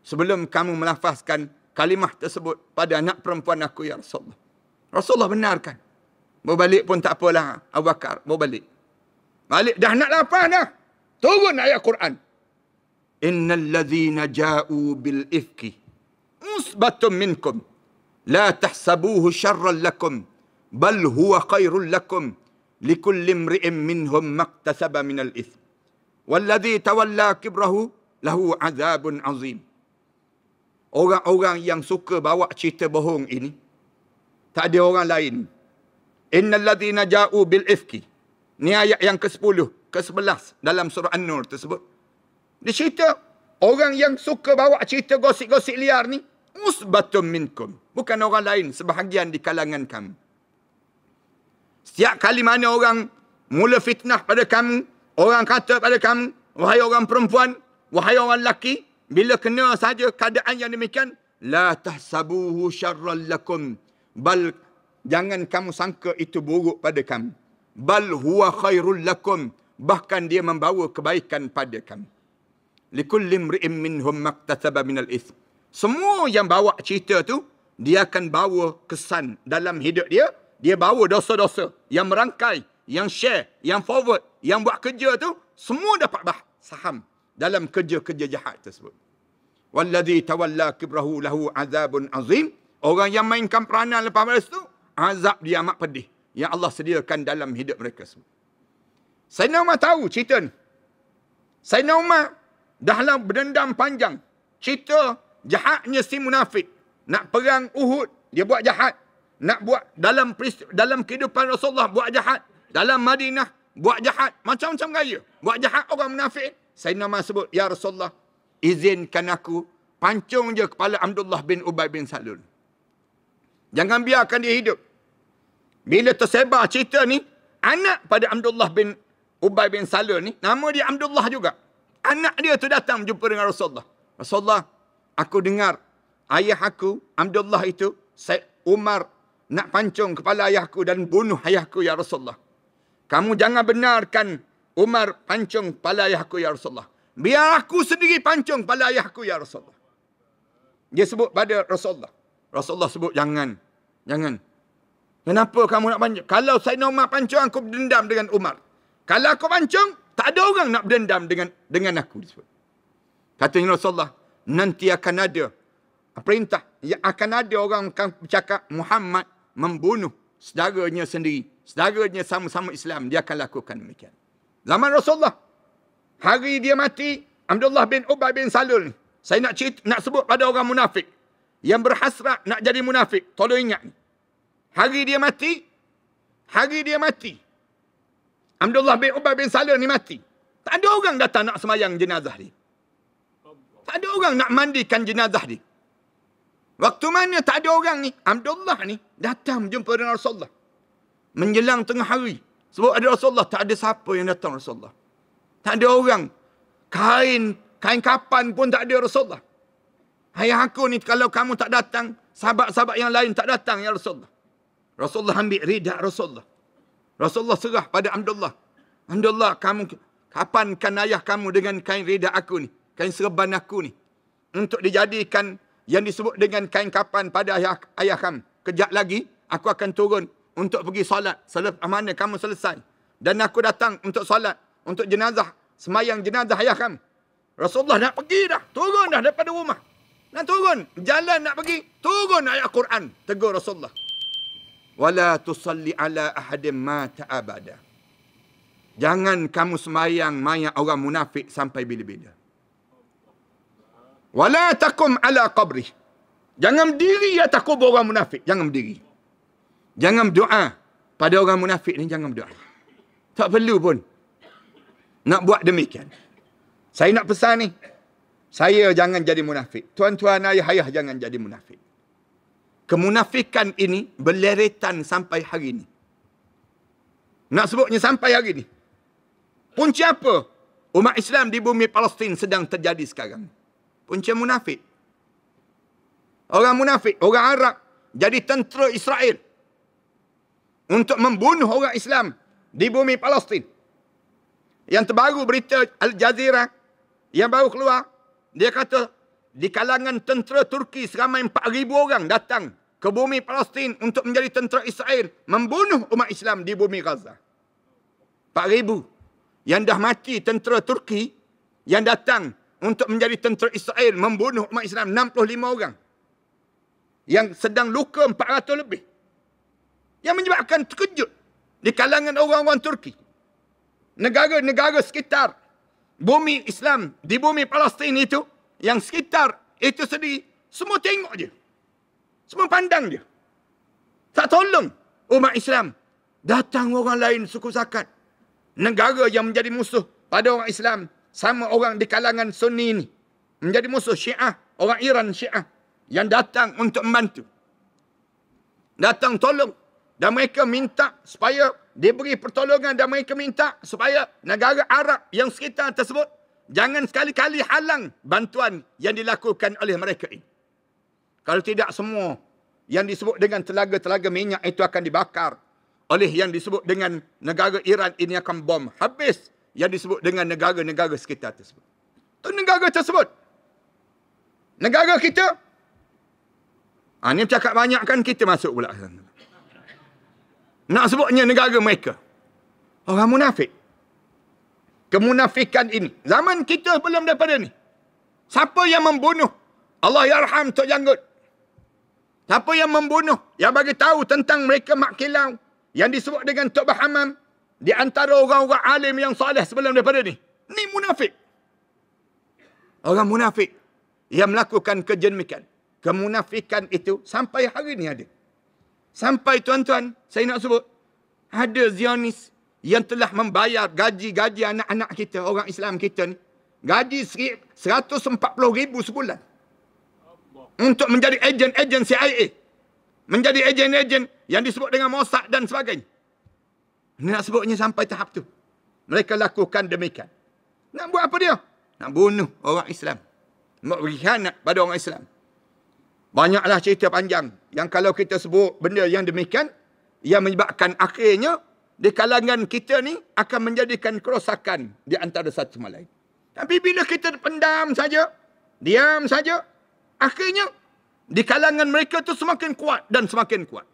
Speaker 1: Sebelum kamu melafazkan kalimah tersebut pada anak perempuan aku ya Rasulullah. Rasulullah benarkan. Bawa balik pun tak apalah Abu Bakar. Bawa balik. Balik dah nak lafaz dah. Turun ayat Quran. Innal ladzina ja'u bil ifki usbatum minkum la tahsabuhu syarran lakum bal huwa khairul lakum likulli imri'in minhum maktasaba minal itsm walladzi tawalla kibrahu lahu azabun azim. Orang-orang yang suka bawa cerita bohong ini tak ada orang lain. Innal ladzina ja'u bil ifki. Ni ayat yang ke-10, ke-11 dalam surah An-Nur tersebut. Dia cerita orang yang suka bawa cerita gosip-gosip liar ni usbatum minkum. Bukan orang lain, sebahagian di kalangan kamu. Setiap kali mana orang mula fitnah pada kamu, orang kata pada kamu, wahai orang perempuan, wahai orang lelaki, bila kena saja keadaan yang demikian, la tahsabuhu syarran lakum. Bal, jangan kamu sangka itu buruk pada kamu. Bal huwa khairul lakum. Bahkan dia membawa kebaikan pada kamu. Likulli imri'in minhum maktasaba minal itsm. Semua yang bawa cerita tu, dia akan bawa kesan dalam hidup dia. Dia bawa dosa-dosa. Yang merangkai, yang share, yang forward, yang buat kerja tu, semua dapat saham dalam kerja-kerja jahat tersebut. Walladzi tawalla kibrahu lahu azabun azim. Orang yang mainkan peranan lepas pada itu, azab dia amat pedih. Yang Allah sediakan dalam hidup mereka semua. Sayyidina Umar tahu cerita ni. Sayyidina Umar dahlah berdendam panjang. Cerita jahatnya si munafik. Nak perang Uhud, dia buat jahat. Nak buat dalam kehidupan Rasulullah, buat jahat. Dalam Madinah, buat jahat. Macam-macam gaya. Buat jahat orang munafik. Sayyidina Umar sebut, ya Rasulullah, izinkan aku pancung je kepala Abdullah bin Ubay bin Salul. Jangan biarkan dia hidup. Bila tersebar cerita ni, anak pada Abdullah bin Ubay bin Salul ni, nama dia Abdullah juga. Anak dia tu datang jumpa dengan Rasulullah. Rasulullah, aku dengar ayah aku, Abdullah itu, Umar nak pancung kepala ayahku dan bunuh ayahku ya Rasulullah. Kamu jangan benarkan Umar pancung kepala ayahku ya Rasulullah. Biar aku sendiri pancung kepala ayahku ya Rasulullah. Dia sebut pada Rasulullah. Rasulullah sebut, jangan. Jangan. Kenapa kamu nak pancung? Kalau Sayyidina Umar pancung, aku berdendam dengan Umar. Kalau aku pancung, tak ada orang nak berdendam dengan aku. Katanya Rasulullah, nanti akan ada perintah. Ya, akan ada orang akan bercakap, Muhammad membunuh saudaranya sendiri. Saudaranya sama-sama Islam. Dia akan lakukan demikian. Zaman Rasulullah. Hari dia mati, Abdullah bin Ubay bin Salul ni. Saya nak sebut pada orang munafik. Yang berhasrat nak jadi munafik. Tolong ingat ni. Hari dia mati. Abdullah bin Ubay bin Salul ni mati. Tak ada orang datang nak semayang jenazah dia. Tak ada orang nak mandikan jenazah dia. Waktu mana tak ada orang ni? Abdullah ni datang jumpa dengan Rasulullah. Menjelang tengah hari. Sebab ada Rasulullah, tak ada siapa yang datang Rasulullah. Tak ada orang. Kain kapan pun tak ada Rasulullah. Ayah aku ni kalau kamu tak datang, sahabat-sahabat yang lain tak datang ya Rasulullah. Rasulullah ambil rida Rasulullah. Rasulullah serah pada Abdullah. Abdullah, kapankan ayah kamu dengan kain rida aku ni, kain serban aku ni, untuk dijadikan yang disebut dengan kain kapan pada ayah kamu. Kejap lagi, aku akan turun untuk pergi solat. Selepas mana kamu selesai. Dan aku datang untuk solat, untuk jenazah, semayang jenazah ayah kamu. Rasulullah nak pergi dah. Turun dah daripada rumah. Nak turun. Jalan nak pergi. Turun ayat Quran. Tegur Rasulullah. Wala tusalli ala ahadim mata abada. Jangan kamu semayang mayat orang munafik sampai bila-bila. Wala takum ala qabri. Jangan berdiri atas kubur orang munafik. Jangan berdiri. Jangan berdoa pada orang munafik ni. Jangan berdoa. Tak perlu pun nak buat demikian. Saya nak pesan ni. Saya jangan jadi munafik. Tuan-tuan, ayah-ayah jangan jadi munafik. Kemunafikan ini berleretan sampai hari ini. Nak sebutnya sampai hari ini. Punca apa? Umat Islam di bumi Palestin sedang terjadi sekarang. Punca munafik. Orang munafik, orang Arab jadi tentera Israel untuk membunuh orang Islam di bumi Palestin. Yang terbaru berita Al Jazeera yang baru keluar, dia kata di kalangan tentera Turki seramai 4,000 orang datang ke bumi Palestin untuk menjadi tentera Israel membunuh umat Islam di bumi Gaza. 4,000 yang dah mati tentera Turki yang datang untuk menjadi tentera Israel membunuh umat Islam 65 orang. Yang sedang luka 400 lebih. Yang menyebabkan terkejut di kalangan orang-orang Turki. Negara-negara sekitar bumi Islam di bumi Palestin itu, yang sekitar itu sendiri, semua tengok je. Semua pandang je. Tak tolong umat Islam. Datang orang lain suku zakat. Negara yang menjadi musuh pada orang Islam, sama orang di kalangan Sunni ini, menjadi musuh Syiah, orang Iran Syiah, yang datang untuk membantu. Datang tolong. Dan mereka minta supaya diberi pertolongan, dan mereka minta supaya negara Arab yang sekitar tersebut jangan sekali-kali halang bantuan yang dilakukan oleh mereka ini. Kalau tidak, semua yang disebut dengan telaga-telaga minyak itu akan dibakar oleh yang disebut dengan negara Iran ini, akan bom habis yang disebut dengan negara-negara sekitar tersebut. Itu negara tersebut. Negara kita. Ini bercakap banyak kan, kita masuk pula. Nak sebutnya negara mereka. Orang munafik. Kemunafikan ini. Zaman kita belum daripada ni. Siapa yang membunuh? Allah yarham Tok Janggut. Siapa yang membunuh? Yang bagi tahu tentang mereka mak kilau. Yang disebut dengan Tok Bahamam. Di antara orang-orang alim yang soleh sebelum daripada ni. Ni munafik. Orang munafik. Yang melakukan kejemikan. Kemunafikan itu sampai hari ni ada. Sampai tuan-tuan, saya nak sebut, ada Zionis yang telah membayar gaji-gaji anak-anak kita, orang Islam kita ni. Gaji 140,000 sebulan. Untuk menjadi ejen-ejen CIA. Menjadi ejen-ejen yang disebut dengan Mossad dan sebagainya. Ini nak sebutnya sampai tahap tu. Mereka lakukan demikian. Nak buat apa dia? Nak bunuh orang Islam. Nak berkhianat pada orang Islam. Banyaklah cerita panjang yang kalau kita sebut benda yang demikian, yang menyebabkan akhirnya di kalangan kita ni akan menjadikan kerosakan di antara satu sama lain. Tapi bila kita pendam saja, diam saja, akhirnya di kalangan mereka tu semakin kuat dan semakin kuat.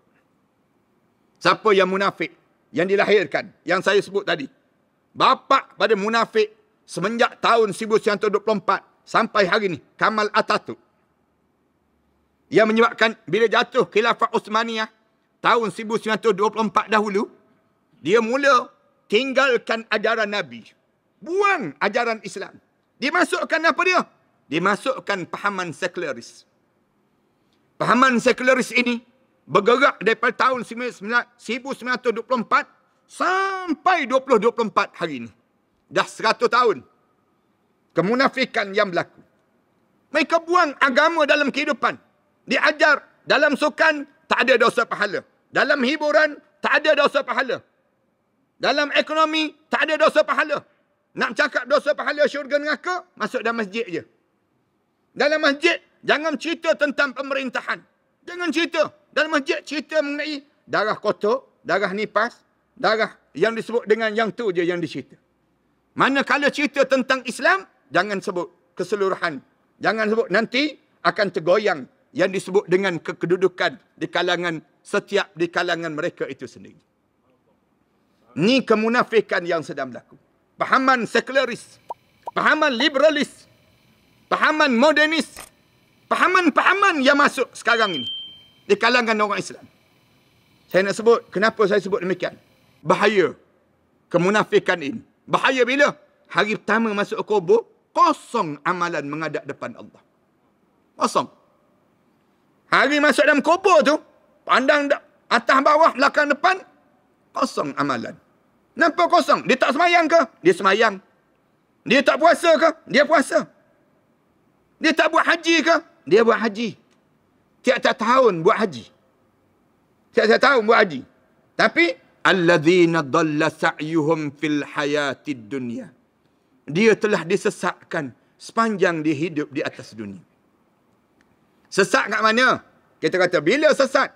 Speaker 1: Siapa yang munafik, yang dilahirkan, yang saya sebut tadi. Bapa pada munafik semenjak tahun 1924 sampai hari ini, Kamal Atatürk. Yang menyebabkan bila jatuh Khilafah Uthmaniyah tahun 1924 dahulu, dia mula tinggalkan ajaran Nabi. Buang ajaran Islam. Dimasukkan apa dia? Dimasukkan pahaman sekularis. Pahaman sekularis ini bergerak daripada tahun 1924 sampai 2024 hari ini. Dah 100 tahun. Kemunafikan yang berlaku. Mereka buang agama dalam kehidupan. Diajar dalam sukan, tak ada dosa pahala. Dalam hiburan, tak ada dosa pahala. Dalam ekonomi, tak ada dosa pahala. Nak cakap dosa pahala syurga neraka, masuk dalam masjid je. Dalam masjid, jangan cerita tentang pemerintahan. Jangan cerita. Dalam masjid, cerita mengenai darah kotor, darah nipas, darah yang disebut dengan yang tu je yang dicerita. Manakala cerita tentang Islam, jangan sebut keseluruhan. Jangan sebut, nanti akan tergoyang yang disebut dengan kedudukan di kalangan setiap di kalangan mereka itu sendiri. Ni kemunafikan yang sedang berlaku. Pahaman sekularis, pahaman liberalis, pahaman modernis, pahaman-pahaman yang masuk sekarang ini di kalangan orang Islam. Saya nak sebut, kenapa saya sebut demikian? Bahaya kemunafikan ini. Bahaya bila? Hari pertama masuk kubur, kosong amalan menghadap depan Allah. Kosong. Hari masuk dalam kubur tu, pandang atas bawah, belakang depan, kosong amalan. Kenapa kosong? Dia tak semayang ke? Dia semayang. Dia tak puasa ke? Dia puasa. Dia tak buat haji ke? Dia buat haji. Tiap-tiap tahun buat haji. Tiap-tiap tahun buat haji. Tapi, alladzina dhalla sa'yuhum fil hayatid dunya. Dia telah disesatkan sepanjang dia hidup di atas dunia. Sesat kat mana? Kita kata, bila sesat?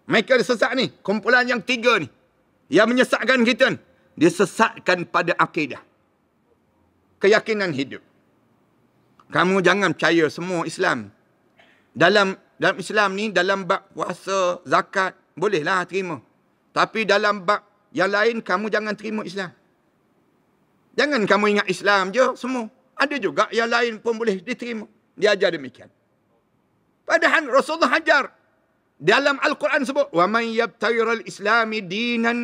Speaker 1: Mereka sesat ni, kumpulan yang tiga ni, yang menyesatkan kita, dia sesatkan pada akidah. Keyakinan hidup. Kamu jangan percaya semua Islam. Dalam Islam ni, dalam bab puasa, zakat, bolehlah terima. Tapi dalam bab yang lain, kamu jangan terima Islam. Jangan kamu ingat Islam je semua. Ada juga yang lain pun boleh diterima. Dia ajar demikian. Padahal Rasulullah ajar. Dalam Al-Quran sebut, وَمَنْ يَبْتَغِرَ الْإِسْلَامِ دِينًا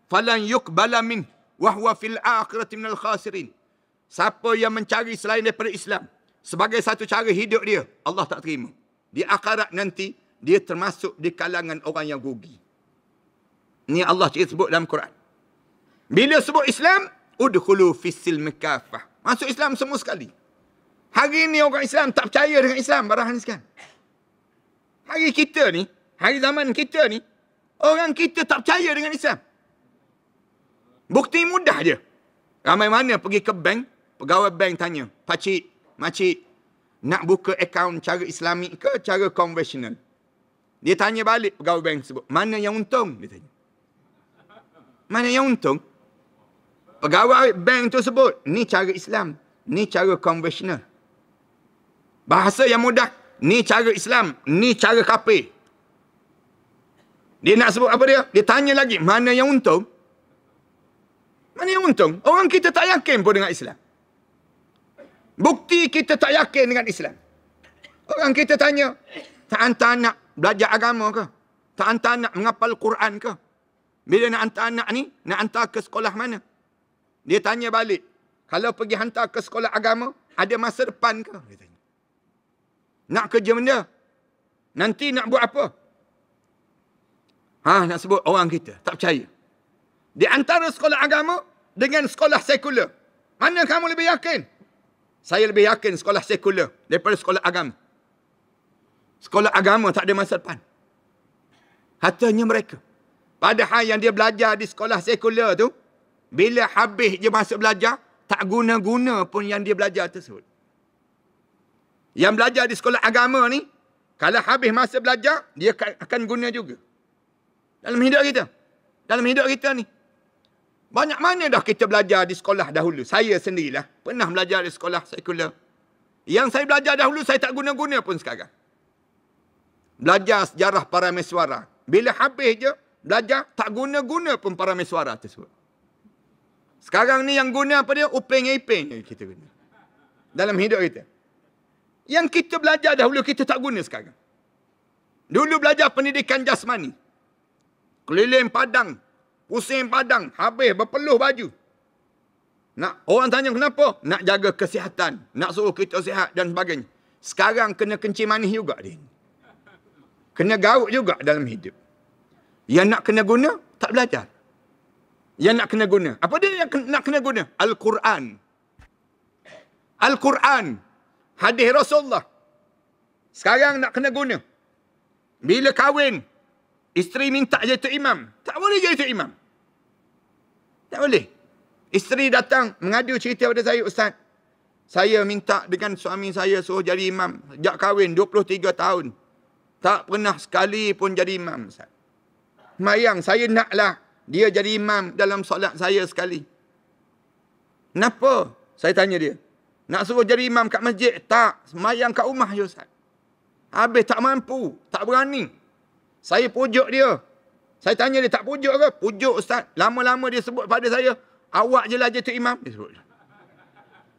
Speaker 1: فَلَنْ يُقْبَلَ مِنْهُ وَهُوَ فِي الْآخِرَةِ مِنَ الْخَاسِرِينَ. Siapa yang mencari selain daripada Islam sebagai satu cara hidup dia, Allah tak terima. Di akhirat nanti, dia termasuk di kalangan orang yang rugi. Ini Allah sebut dalam Quran. Bila sebut Islam, udkhulu fis-silmi kafah. Masuk Islam semua sekali. Hari ini orang Islam tak percaya dengan Islam, barahan sekian. Hari kita ni, hari zaman kita ni, orang kita tak percaya dengan Islam. Bukti mudah je. Ramai mana pergi ke bank, pegawai bank tanya, pakcik, makcik, nak buka akaun cara Islamik ke cara konvensional? Dia tanya balik pegawai bank sebut, mana yang untung? Dia tanya. Mana yang untung? Pegawai bank tu sebut, ni cara Islam, ni cara konvensional. Bahasa yang mudah, ni cara Islam, ni cara kafir. Dia nak sebut apa dia? Dia tanya lagi, mana yang untung? Mana yang untung? Orang kita tak yakin pun dengan Islam. Bukti kita tak yakin dengan Islam. Orang kita tanya, tak hantar anak belajar agama ke? Tak hantar anak menghafal Quran ke? Bila nak hantar anak ni, nak hantar ke sekolah mana? Dia tanya balik, kalau pergi hantar ke sekolah agama, ada masa depan ke? Dia tanya. Nak kerja benda? Nanti nak buat apa? Nak sebut orang kita tak percaya. Di antara sekolah agama dengan sekolah sekular, mana kamu lebih yakin? Saya lebih yakin sekolah sekular daripada sekolah agama. Sekolah agama tak ada masa depan. Katanya mereka. Padahal yang dia belajar di sekolah sekular tu, bila habis je masa belajar, tak guna-guna pun yang dia belajar tersebut. Yang belajar di sekolah agama ni, kalau habis masa belajar, dia akan guna juga. Dalam hidup kita. Dalam hidup kita ni. Banyak mana dah kita belajar di sekolah dahulu. Saya sendirilah pernah belajar di sekolah sekular. Yang saya belajar dahulu, saya tak guna-guna pun sekarang. belajar sejarah parameswara. Bila habis je, belajar tak guna-guna pun parameswara tersebut. Sekarang ni yang guna apa dia? Uping-iping kita guna. Dalam hidup kita. Yang kita belajar dahulu, kita tak guna sekarang. Dulu belajar pendidikan jasmani. Keliling padang, pusing padang, habis berpeluh baju. Orang tanya kenapa? Nak jaga kesihatan, nak suruh kita sihat dan sebagainya. Sekarang kena kencing manis juga dia. Kena garuk juga dalam hidup. Yang nak kena guna, tak belajar. Yang nak kena guna. Apa dia yang nak kena guna? Al-Quran. Al-Quran. Hadis Rasulullah. Sekarang nak kena guna. Bila kahwin, isteri minta jadi tok imam. Tak boleh jadi tok imam. Tak boleh. Isteri datang mengadu cerita pada saya, Ustaz. Saya minta dengan suami saya suruh jadi imam. Sejak kahwin 23 tahun. Tak pernah sekali pun jadi imam, Ustaz. Mayang, saya naklah dia jadi imam dalam solat saya sekali. Kenapa? Saya tanya dia. Nak suruh jadi imam kat masjid? Tak. Semayang kat rumah je, Ustaz. Habis tak mampu. Tak berani. Saya pujuk dia. Saya tanya dia, tak pujuk ke? Pujuk, Ustaz. Lama-lama dia sebut pada saya, awak je lah jadi imam. Dia sebut.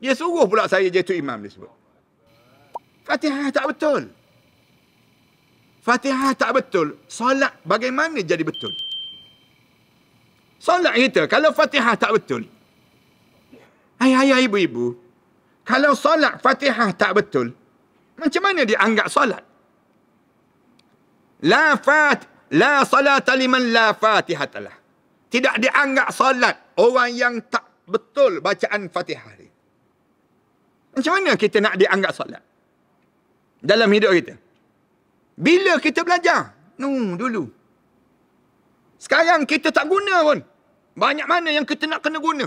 Speaker 1: Dia suruh pula saya jadi imam, dia sebut. Fatihah tak betul. Fatihah tak betul. Solat bagaimana jadi betul? Solat kita, kalau Fatihah tak betul. Ayah-ayah, ibu-ibu. Kalau solat Fatihah tak betul, macam mana dia anggap solat? La salata liman la Fatihah lah. Tidak dianggap solat orang yang tak betul bacaan Fatihah dia. Macam mana kita nak dianggap solat dalam hidup kita? Bila kita belajar? Dulu. Sekarang kita tak guna pun. Banyak mana yang kita nak kena guna?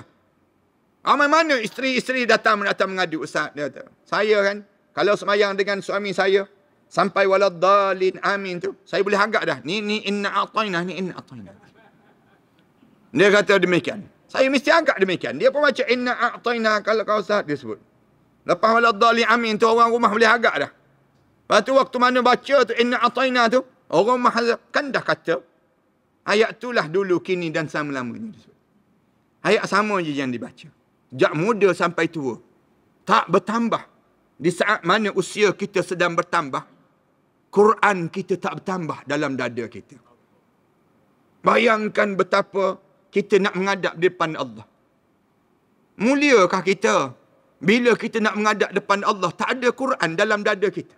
Speaker 1: Ramai mana isteri-isteri datang mengadu, Ustaz. Dia kata, saya kan, kalau semayang dengan suami saya, sampai waladdallin amin tu, saya boleh agak dah. Ni inna a'tainah, ni inna a'tainah. Dia kata demikian. Saya mesti agak demikian. Dia pun baca inna a'tainah kalau kau Ustaz, dia sebut. Lepas waladdallin amin tu, orang rumah boleh agak dah. Lepas tu waktu mana baca tu inna a'tainah tu, orang rumah kan dah kata, ayat itulah dulu, kini dan selama-lamanya. Ayat sama je yang dibaca. Sejak muda sampai tua. Tak bertambah. Di saat mana usia kita sedang bertambah, Quran kita tak bertambah dalam dada kita. Bayangkan betapa kita nak menghadap di depan Allah. Muliakah kita bila kita nak menghadap depan Allah, tak ada Quran dalam dada kita?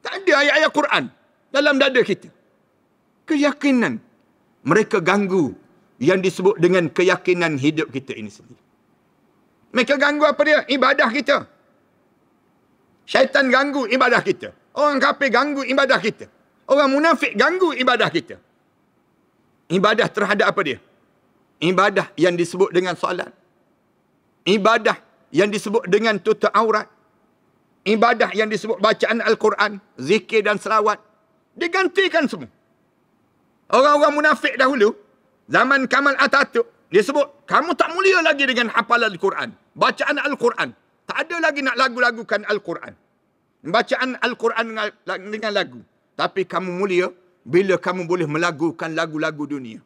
Speaker 1: Tak ada ayat-ayat Quran dalam dada kita. Keyakinan. Mereka ganggu yang disebut dengan keyakinan hidup kita ini sendiri. Mereka ganggu apa dia? Ibadah kita. Syaitan ganggu ibadah kita. Orang kafir ganggu ibadah kita. Orang munafik ganggu ibadah kita. Ibadah terhadap apa dia? Ibadah yang disebut dengan solat. Ibadah yang disebut dengan tutup aurat. Ibadah yang disebut bacaan Al-Quran, zikir dan selawat. Digantikan semua. Orang-orang munafik dahulu, zaman Kamal Atatürk, dia sebut, kamu tak mulia lagi dengan hafalan Al-Quran. Bacaan Al-Quran. Tak ada lagi nak lagu-lagukan Al-Quran. Bacaan Al-Quran dengan lagu. Tapi kamu mulia bila kamu boleh melagukan lagu-lagu dunia.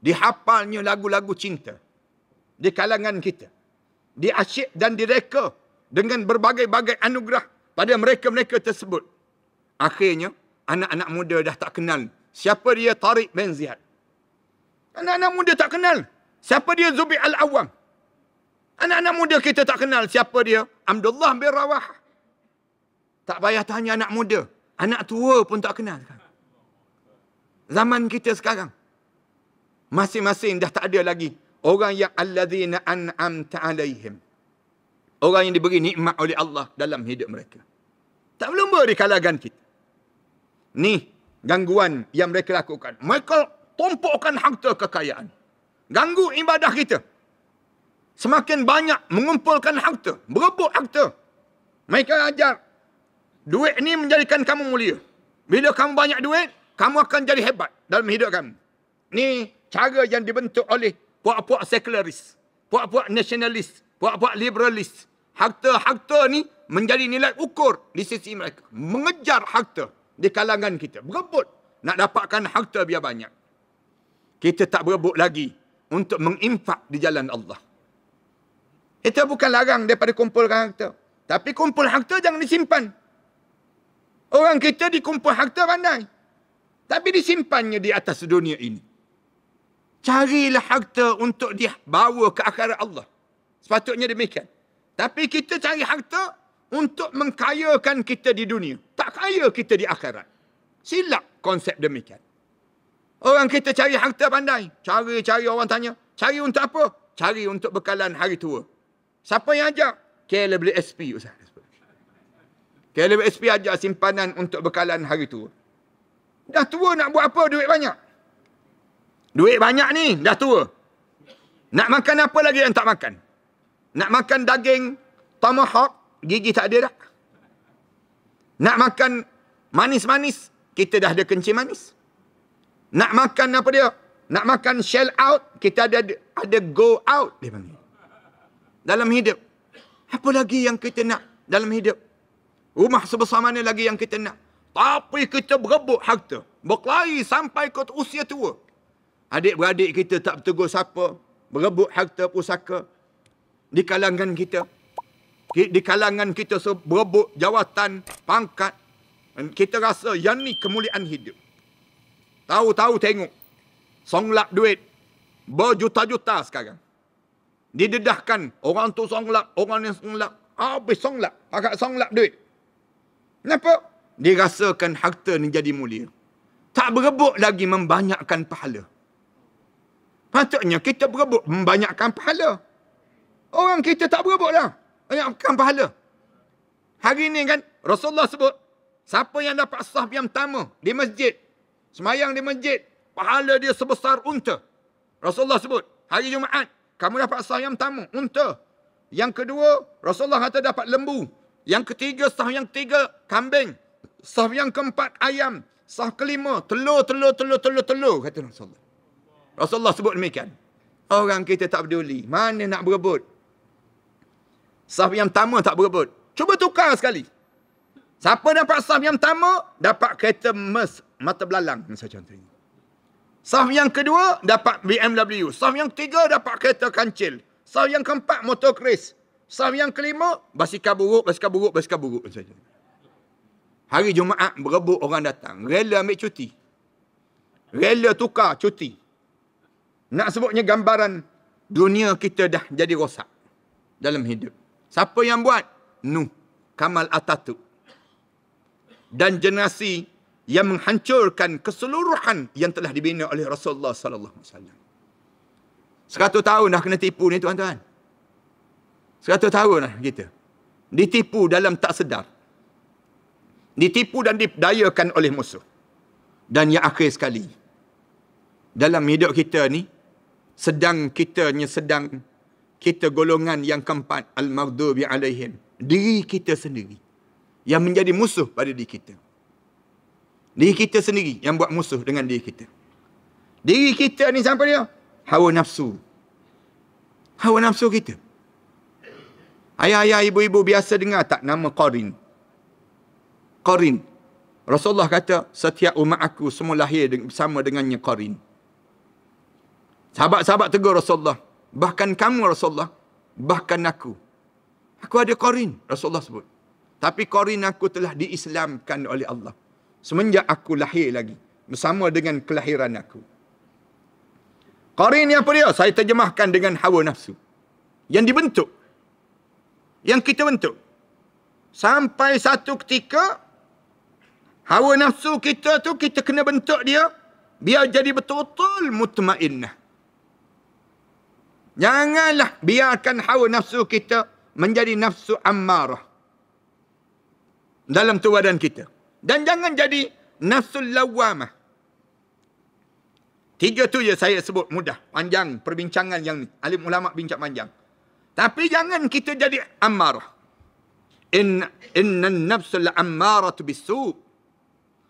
Speaker 1: Dihafalnya lagu-lagu cinta di kalangan kita. Diasyik dan direka dengan berbagai-bagai anugerah pada mereka-mereka tersebut. Akhirnya, anak-anak muda dah tak kenal siapa dia Tariq bin Ziyad. Anak-anak muda tak kenal siapa dia Zubair Al-Awwam. Anak-anak muda kita tak kenal siapa dia Abdullah bin Rawahah. Tak payah tanya anak muda. Anak tua pun tak kenal. Zaman kita sekarang, masing-masing dah tak ada lagi orang yang alladzina an'amta alaihim. Orang yang diberi nikmat oleh Allah dalam hidup mereka. Tak berlumba di kalangan kita. Ni gangguan yang mereka lakukan. Mereka tumpukkan harta kekayaan. Ganggu ibadah kita. Semakin banyak mengumpulkan harta. Berebut harta. Mereka ajar, duit ni menjadikan kamu mulia. Bila kamu banyak duit, kamu akan jadi hebat dalam hidup kamu. Ni cara yang dibentuk oleh puak-puak sekularis, puak-puak nasionalis, puak-puak liberalis, Harta-harta ni menjadi nilai ukur di sisi mereka. Mengejar harta di kalangan kita. Berebut nak dapatkan harta biar banyak. Kita tak berebut lagi untuk menginfak di jalan Allah. Itu bukan larang daripada kumpulkan harta. Tapi kumpul harta jangan disimpan. Orang kita dikumpul harta pandai. Tapi disimpannya di atas dunia ini. Carilah harta untuk dibawa ke akhirat Allah. Sepatutnya demikian. Tapi kita cari harta untuk mengkayakan kita di dunia. Tak kaya kita di akhirat. Silap konsep demikian. Orang kita cari harta pandai. Cari orang tanya. Cari untuk apa? Cari untuk bekalan hari tua. Siapa yang ajak? KL beli SP, Ustaz. KL beli SP ajak simpanan untuk bekalan hari tua. Dah tua nak buat apa duit banyak? Duit banyak ni, dah tua. Nak makan apa lagi yang tak makan? Nak makan daging tomahawk, gigi tak ada dah. Nak makan manis-manis, kita dah ada kencing manis. Nak makan apa dia? Nak makan shell out, kita ada go out, dia panggil. Dalam hidup. Apa lagi yang kita nak dalam hidup? Rumah sebesar mana lagi yang kita nak? Tapi kita berebut harta. Berkelahi sampai ke usia tua. Adik-beradik kita tak bertegur siapa. Berebut harta pusaka. Di kalangan kita. Di kalangan kita berebut jawatan, pangkat. Dan kita rasa yang ni kemuliaan hidup. Tahu-tahu tengok. Songlap duit. Berjuta-juta sekarang. Didedahkan. Orang tu songlap. Orang yang songlap. Habis songlap. Agak songlap duit. Kenapa? Dirasakan harta ni jadi mulia. Tak berebut lagi membanyakkan pahala. Patutnya kita berebut membanyakkan pahala. Orang kita tak berebut lah. Banyakkan pahala. Hari ni kan Rasulullah sebut. Siapa yang dapat saf yang pertama di masjid. Semayang di masjid. Pahala dia sebesar unta. Rasulullah sebut. Hari Jumaat. Kamu dapat saf yang pertama. Unta. Yang kedua. Rasulullah kata dapat lembu. Yang ketiga. Saf yang ketiga. Kambing. Saf yang keempat. Ayam. Saf kelima. Telur. Kata Rasulullah. Rasulullah sebut demikian. Orang kita tak peduli. Mana nak berebut? Saf yang pertama tak berebut. Cuba tukar sekali. Siapa dapat saf yang pertama, dapat kereta mata belalang. Misalnya contohnya. Saf yang kedua, dapat BMW. Saf yang ketiga, dapat kereta kancil. Saf yang keempat, motor keris. Saf yang kelima, basikal buruk. Misalnya. Hari Jumaat, berebut orang datang. Rela ambil cuti. Rela tukar cuti. Nak sebutnya gambaran dunia kita dah jadi rosak dalam hidup. Siapa yang buat? Nuh, Kamal Atatürk. Dan generasi yang menghancurkan keseluruhan yang telah dibina oleh Rasulullah sallallahu alaihi wasallam. 100 tahun dah kena tipu ni tuan-tuan. 100 tahun dah kita. Ditipu dalam tak sedar. Ditipu dan didayakan oleh musuh. Dan yang akhir sekali. Dalam hidup kita ni, sedang kita golongan yang keempat, al-maghdubi alaihim. Diri kita sendiri. Yang menjadi musuh pada diri kita. Diri kita sendiri yang buat musuh dengan diri kita. Diri kita ni siapa dia? Hawa nafsu. Hawa nafsu kita. Ayah-ayah, ibu-ibu biasa dengar tak nama Qarin? Qarin. Rasulullah kata, setiap umat aku semua lahir bersama dengannya Qarin. Sahabat-sahabat tegur Rasulullah. Bahkan kamu Rasulullah. Bahkan aku. Aku ada Qarin. Rasulullah sebut. Tapi Qarin aku telah diislamkan oleh Allah. Semenjak aku lahir lagi. Bersama dengan kelahiran aku. Qarin ni apa dia? Saya terjemahkan dengan hawa nafsu. Yang dibentuk. Yang kita bentuk. Sampai satu ketika, hawa nafsu kita tu, kita kena bentuk dia. Biar jadi betul-betul mutmainnah. Janganlah biarkan hawa nafsu kita menjadi nafsu ammarah. Dalam tubuh badan kita. Dan jangan jadi nafsul lawamah. 3 tu je saya sebut mudah. Panjang perbincangan yang ni. Alim ulama bincang panjang. Tapi jangan kita jadi ammarah. Inna nafsul ammaratu bisu'.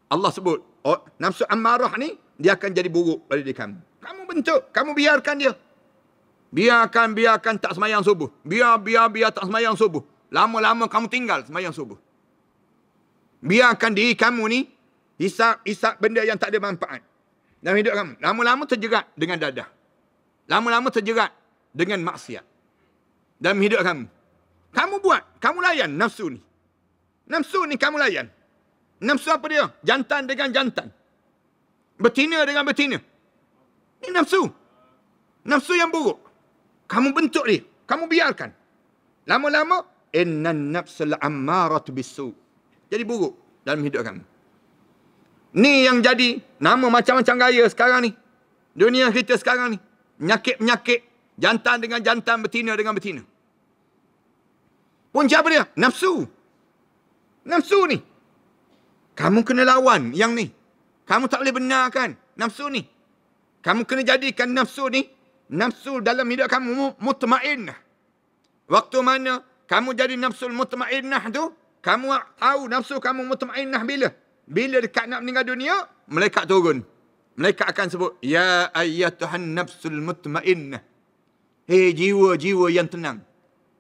Speaker 1: Allah sebut. Oh, nafsu ammarah ni, dia akan jadi buruk pada diri kamu. Kamu bentuk. Kamu biarkan dia. Biarkan tak semayang subuh. Biar tak semayang subuh. Lama-lama kamu tinggal sembahyang subuh. Biarkan diri kamu ni hisap benda yang tak ada manfaat dalam hidup kamu. Lama-lama terjerat dengan dadah. Lama-lama terjerat dengan maksiat dalam hidup kamu. Kamu buat, kamu layan nafsu ni. Nafsu ni kamu layan. Nafsu apa dia? Jantan dengan jantan. Betina dengan betina. Ini nafsu. Nafsu yang buruk. Kamu bentuk dia. Kamu biarkan. Lama-lama, innan nafsul ammaratu bisu. Jadi buruk dalam hidup kamu. Ni yang jadi nama macam-macam gaya sekarang ni. Dunia kita sekarang ni. Penyakit-penyakit. Jantan dengan jantan, betina dengan betina. Punca apa dia? Nafsu. Nafsu ni. Kamu kena lawan yang ni. Kamu tak boleh benarkan nafsu ni. Kamu kena jadikan nafsu ni, nafsu dalam hidup kamu mutmainnah. Waktu mana kamu jadi nafsul mutmainnah tu, kamu tahu nafsu kamu mutmainnah bila? Bila dekat nak meninggal dunia, malaikat turun. Malaikat akan sebut, ya ayyatuhan nafsul mutmainnah. Hei jiwa-jiwa yang tenang.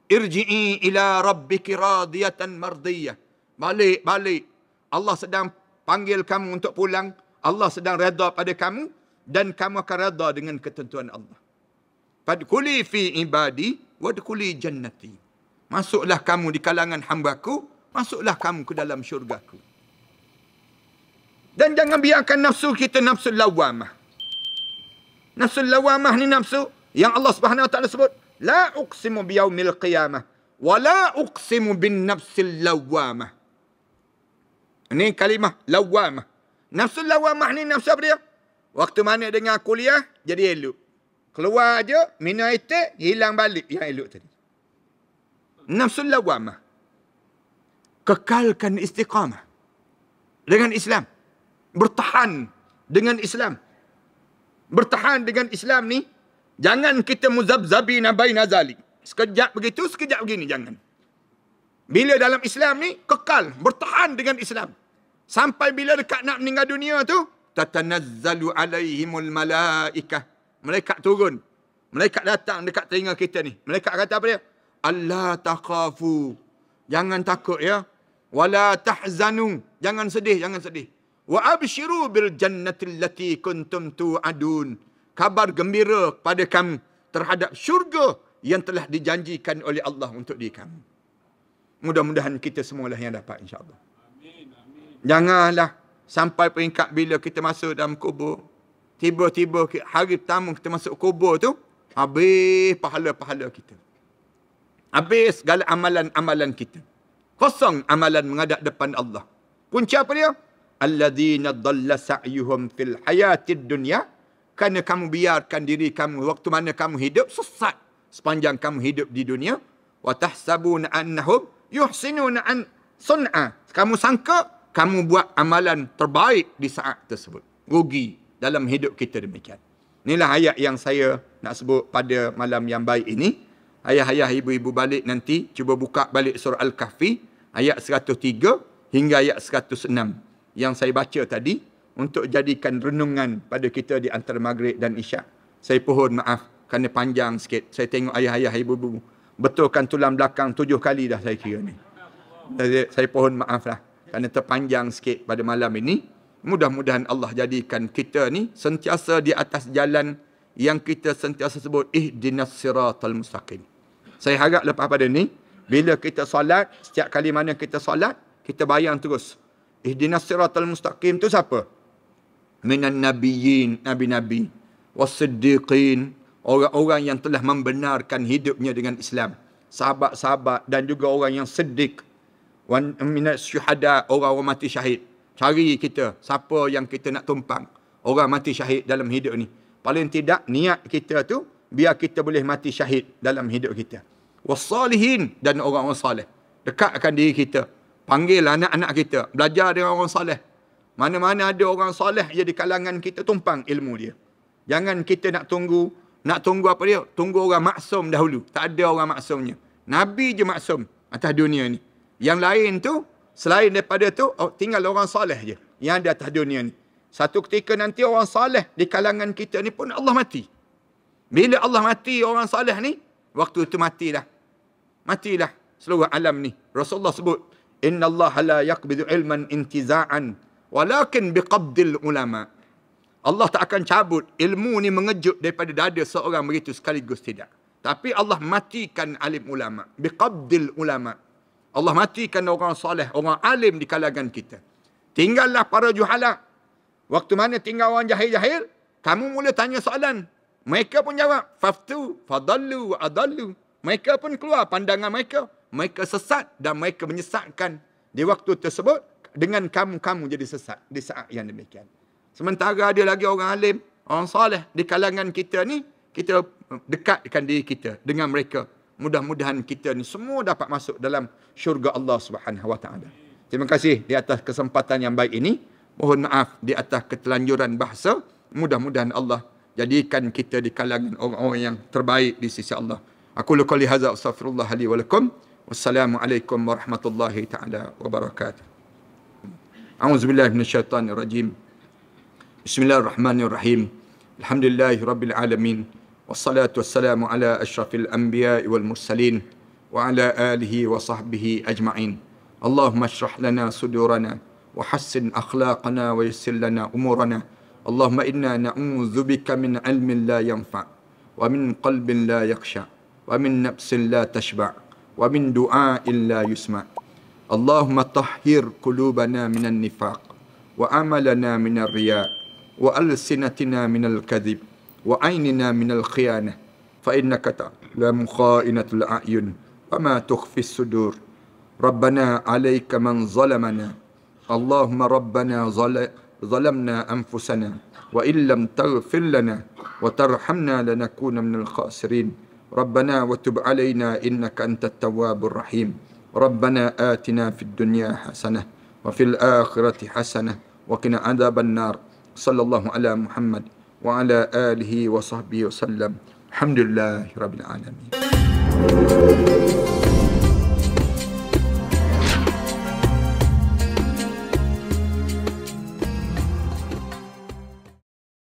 Speaker 1: Irji'i ila rabbiki radiyatan mardiyah. Balik. Allah sedang panggil kamu untuk pulang. Allah sedang redha pada kamu. Dan kamu akan redha dengan ketentuan Allah. Fadkhuli fi ibadi wadkhuli jannati. Masuklah kamu di kalangan hamba-Ku. Masuklah kamu ke dalam syurga-Ku. Dan jangan biarkan nafsu kita nafsu lawamah. Nafsu lawamah ni nafsu yang Allah Subhanahu Wa Taala sebut, la uqsimu biyaumil qiyamah wa la uqsimu bin nafsil lawamah. Ini kalimah lawamah. Nafsu lawamah ni nafsu apa dia? Waktu mana dengar kuliah, jadi elok. Keluar je, minum air teh, hilang balik yang elok tadi. Nafsu lawamah. Kekalkan istiqamah dengan Islam. Bertahan dengan Islam. Bertahan dengan Islam ni, jangan kita muzabzabina baina zalik. Sekejap begitu, sekejap begini, jangan. Bila dalam Islam ni, kekal, bertahan dengan Islam. Sampai bila dekat nak meninggal dunia tu, tatanazzalu alaihimul malaikah. Malaikat turun. Malaikat datang dekat telinga kita ni. Malaikat kata apa dia? Allah takhafu. Jangan takut ya. Wala tahzanu. Jangan sedih, jangan sedih. Wa abshiru bil jannati allati kuntum tu'adun. Kabar gembira pada kamu terhadap syurga yang telah dijanjikan oleh Allah untuk diri kamu. Mudah-mudahan kita semualah yang dapat, insya-Allah. Janganlah sampai peringkat bila kita masuk dalam kubur, tiba-tiba hari pertama kita masuk kubur tu, habis pahala-pahala kita. Habis segala amalan-amalan kita. Kosong amalan menghadap depan Allah. Punca apa dia? Alladzina dhalla sa'yuhum fil hayatid dunya. Kerana kamu biarkan diri kamu waktu mana kamu hidup sesat sepanjang kamu hidup di dunia. Wa tahsabuna annahum yuhsinuna an sun'a. Kamu sangka kamu buat amalan terbaik di saat tersebut. Rugi dalam hidup kita demikian. Inilah ayat yang saya nak sebut pada malam yang baik ini. Ayah-ayah, ibu-ibu balik nanti, cuba buka balik surah Al-Kahfi, ayat 103 hingga ayat 106. Yang saya baca tadi, untuk jadikan renungan pada kita di antara maghrib dan isyak. Saya pohon maaf kerana panjang sikit. Saya tengok ayah-ayah, ibu-ibu betulkan tulang belakang 7 kali dah saya kira ni. Saya pohon maaf lah kerana terpanjang sikit pada malam ini. Mudah-mudahan Allah jadikan kita ni sentiasa di atas jalan yang kita sentiasa sebut ihdinas siratal mustaqim. Saya harap lepas pada ni, bila kita solat, setiap kali mana kita solat, kita bayang terus. Ihdinas siratal mustaqim tu siapa? Minan nabiyyin, nabi-nabi. Wassiddiqin, orang-orang yang telah membenarkan hidupnya dengan Islam. Sahabat-sahabat dan juga orang yang siddiq. Minas syuhada, orang-orang mati syahid. Cari kita, siapa yang kita nak tumpang. Orang mati syahid dalam hidup ni. Paling tidak, niat kita tu, biar kita boleh mati syahid dalam hidup kita. Wassalihin, dan orang-orang salih. Dekatkan diri kita. Panggil anak-anak kita. Belajar dengan orang salih. Mana-mana ada orang salih je di kalangan kita, tumpang ilmu dia. Jangan kita nak tunggu apa dia? Tunggu orang maksum dahulu. Tak ada orang maksumnya. Nabi je maksum atas dunia ni. Yang lain tu, selain daripada tu, tinggal orang salih je yang ada atas dunia ni. Satu ketika nanti orang salih di kalangan kita ni pun Allah mati. Bila Allah mati orang salih ni, waktu itu matilah. Matilah. seluruh alam ni. Rasulullah sebut, Inna Allah la yaqbidu ilman intiza'an, walakin biqabdil ulama. Allah tak akan cabut ilmu ni mengejut daripada dada seorang begitu sekaligus, tidak. Tapi Allah matikan alim ulama. Biqabdil ulama. Allah matikan orang soleh, orang alim di kalangan kita. Tinggallah para juhala. Waktu mana tinggal orang jahil-jahil, kamu mula tanya soalan. Mereka pun jawab, faftu, fadallu, adallu. Mereka pun keluar pandangan mereka. Mereka sesat dan mereka menyesatkan di waktu tersebut dengan kamu jadi sesat di saat yang demikian. Sementara ada lagi orang alim, orang soleh di kalangan kita ni, kita dekatkan diri kita dengan mereka. Mudah-mudahan kita ni semua dapat masuk dalam syurga Allah Subhanahu Wa Taala. Terima kasih di atas kesempatan yang baik ini. Mohon maaf di atas ketelanjuran bahasa. Mudah-mudahan Allah jadikan kita di kalangan orang-orang yang terbaik di sisi Allah. Aku qouli hadza astaghfirullah li wa lakum. Wassalamualaikum warahmatullahi taala wabarakatuh. A'udzubillahi minasyaitonir rajim. Bismillahirrahmanirrahim. Alhamdulillahirabbil alamin. Wassalatu wassalamu ala asyrafil anbiya'i wal mursalin wa ala alihi wa sahbihi ajma'in. Allahumma shrah lana sudurana wa hassin akhlaqana wa yassir lana umurana. Allahumma inna na'udzubika min ilmin la yanfa' wa min qalbin la yakhsha wa min nafsin la tashba' wa min du'a'in la yusma'. Allahumma tahhir qulubana minan nifaq wa amalana minar riya' wa alsinatina minal kadhib wa aynina minal khiyanah fa innaka ta'lamu kha'inatul a'yun wa ma tukhfis sudur. Rabbana 'alaika man zalamana. Allahumma rabbana ظلمنا أنفسنا وإن لم تغفر لنا وترحمنا لنكون من الخاسرين. ربنا وتب علينا إنك أنت التواب الرحيم. ربنا آتنا في الدنيا حسنة وفي الآخرة حسنة وقنا عذاب النار. صلى الله على محمد وعلى آله وصحبه وسلم. الحمد لله رب العالمين.